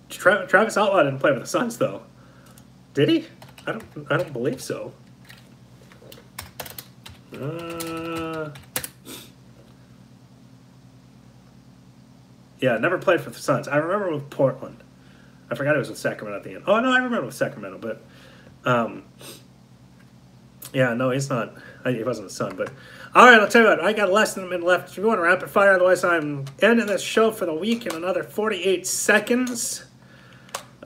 Travis Outlaw didn't play with the Suns, though. Did he? I don't believe so. Yeah, never played for the Suns. I remember with Portland. I forgot it was with Sacramento at the end. Oh, no, I remember with Sacramento, but yeah, no, he's not. He wasn't a Sun, but all right, I'll tell you what. I got less than a minute left. If you want to rapid fire, otherwise I'm ending this show for the week in another 48 seconds.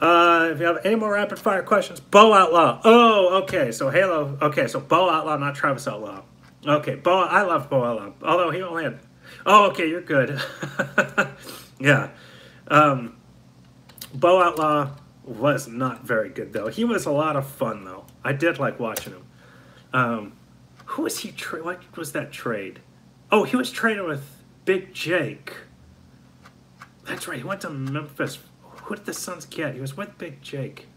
If you have any more rapid fire questions, Bo Outlaw. Oh, okay, so Halo. Okay, so Bo Outlaw, not Travis Outlaw. Okay, I love Bo Outlaw, although he only had. Oh, okay, you're good. Yeah. Bo Outlaw was not very good, though. He was a lot of fun, though. I did like watching him. Who was he? What was that trade? Oh, he was traded with Big Jake. That's right. He went to Memphis. Who did the Suns get? He was with Big Jake.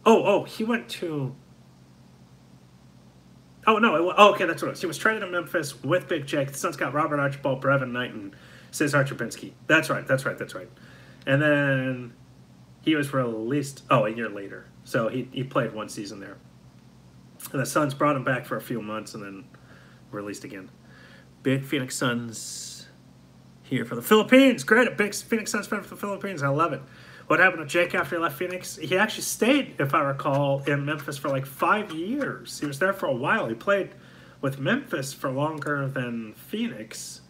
Oh, he went to... Oh, no. Okay, that's what it was. He was traded to Memphis with Big Jake. The Suns got Robert Archibald, Brevin Knight, and Cesar Trubisky. That's right. And then he was released, a year later. So he played one season there. And the Suns brought him back for a few months and then released again. Big Phoenix Suns here for the Philippines. Great. A big Phoenix Suns fan for the Philippines. I love it. What happened to Jake after he left Phoenix? He actually stayed, if I recall, in Memphis for like 5 years. He was there for a while. He played with Memphis for longer than Phoenix.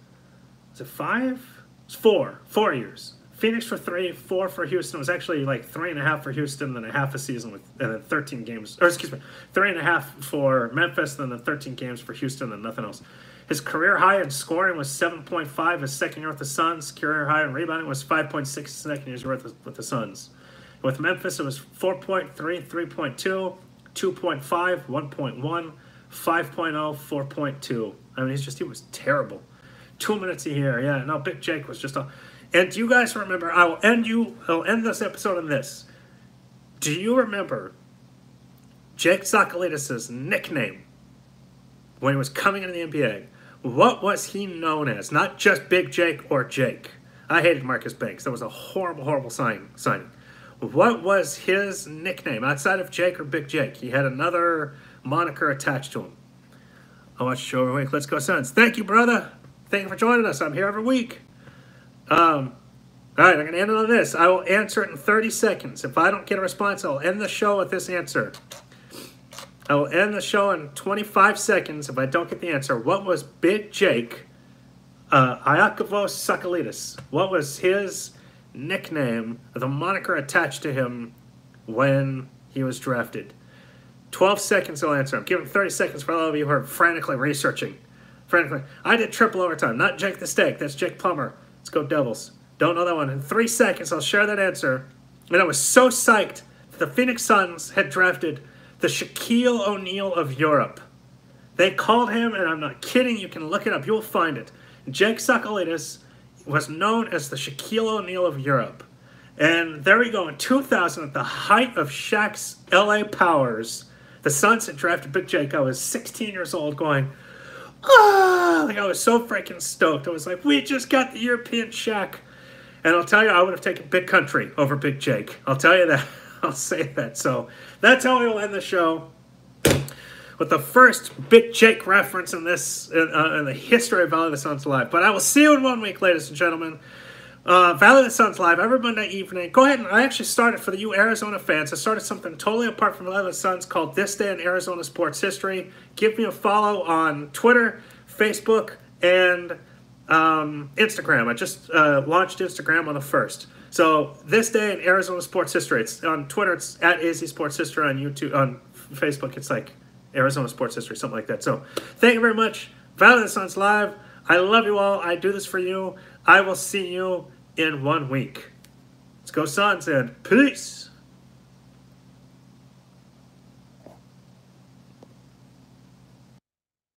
Was it 5? It was 4 years. Phoenix for 3, 4 for Houston. It was actually like 3.5 for Houston, then a half a season and then 13 games. Or excuse me, 3.5 for Memphis, then 13 games for Houston, and nothing else. His career high in scoring was 7.5 his second year with the Suns. Career high in rebounding was 5.6 his second year with the Suns. With Memphis, it was 4.3, 3.2, 2.5, 1.1, 5.0, 4.2. I mean, he was terrible. 2 minutes a year. Yeah, no, Big Jake was just a... And do you guys remember, I'll end this episode on this. Do you remember Jake Tsakalidis' nickname when he was coming into the NBA? What was he known as? Not just Big Jake or Jake. I hated Marcus Banks. That was a horrible, horrible signing. What was his nickname outside of Jake or Big Jake? He had another moniker attached to him. I watch the show every week. Let's go Suns. Thank you, brother. Thank you for joining us. I'm here every week. All right, I'm going to end it on this. I will answer it in 30 seconds. If I don't get a response, I'll end the show with this answer. I will end the show in 25 seconds if I don't get the answer. What was Big Jake, Iakavos Tsakalidis? What was his nickname, the moniker attached to him when he was drafted? 12 seconds I'll answer. I'm giving 30 seconds for all of you who are frantically researching. I did triple overtime, not Jake the Steak. That's Jake Plummer. Let's go Devils. Don't know that one. In 3 seconds, I'll share that answer. And I was so psyched that the Phoenix Suns had drafted the Shaquille O'Neal of Europe. They called him, and I'm not kidding, you can look it up, you'll find it. Jake Tsakalidis was known as the Shaquille O'Neal of Europe. And there we go, in 2000, at the height of Shaq's LA powers, the Suns had drafted Big Jake. I was 16 years old going, like I was so freaking stoked. I was like, we just got the European Shaq. And I'll tell you, I would have taken Big Country over Big Jake. I'll tell you that. I'll say that. So that's how we will end the show, with the first Big Jake reference in this in the history of Valley of the Suns Live. But I will see you in 1 week, ladies and gentlemen. Valley of the Suns Live every Monday evening. Go ahead, and I actually started, for you Arizona fans, I started something totally apart from Valley of the Suns called This Day in Arizona Sports History. Give me a follow on Twitter, Facebook, and Instagram. I just launched Instagram on the 1st. So This Day in Arizona Sports History. It's on Twitter, it's at AZ Sports History. On YouTube, on Facebook, it's like Arizona Sports History, something like that. So thank you very much. Valley of the Suns Live. I love you all. I do this for you. I will see you in 1 week. Let's go Suns, and peace.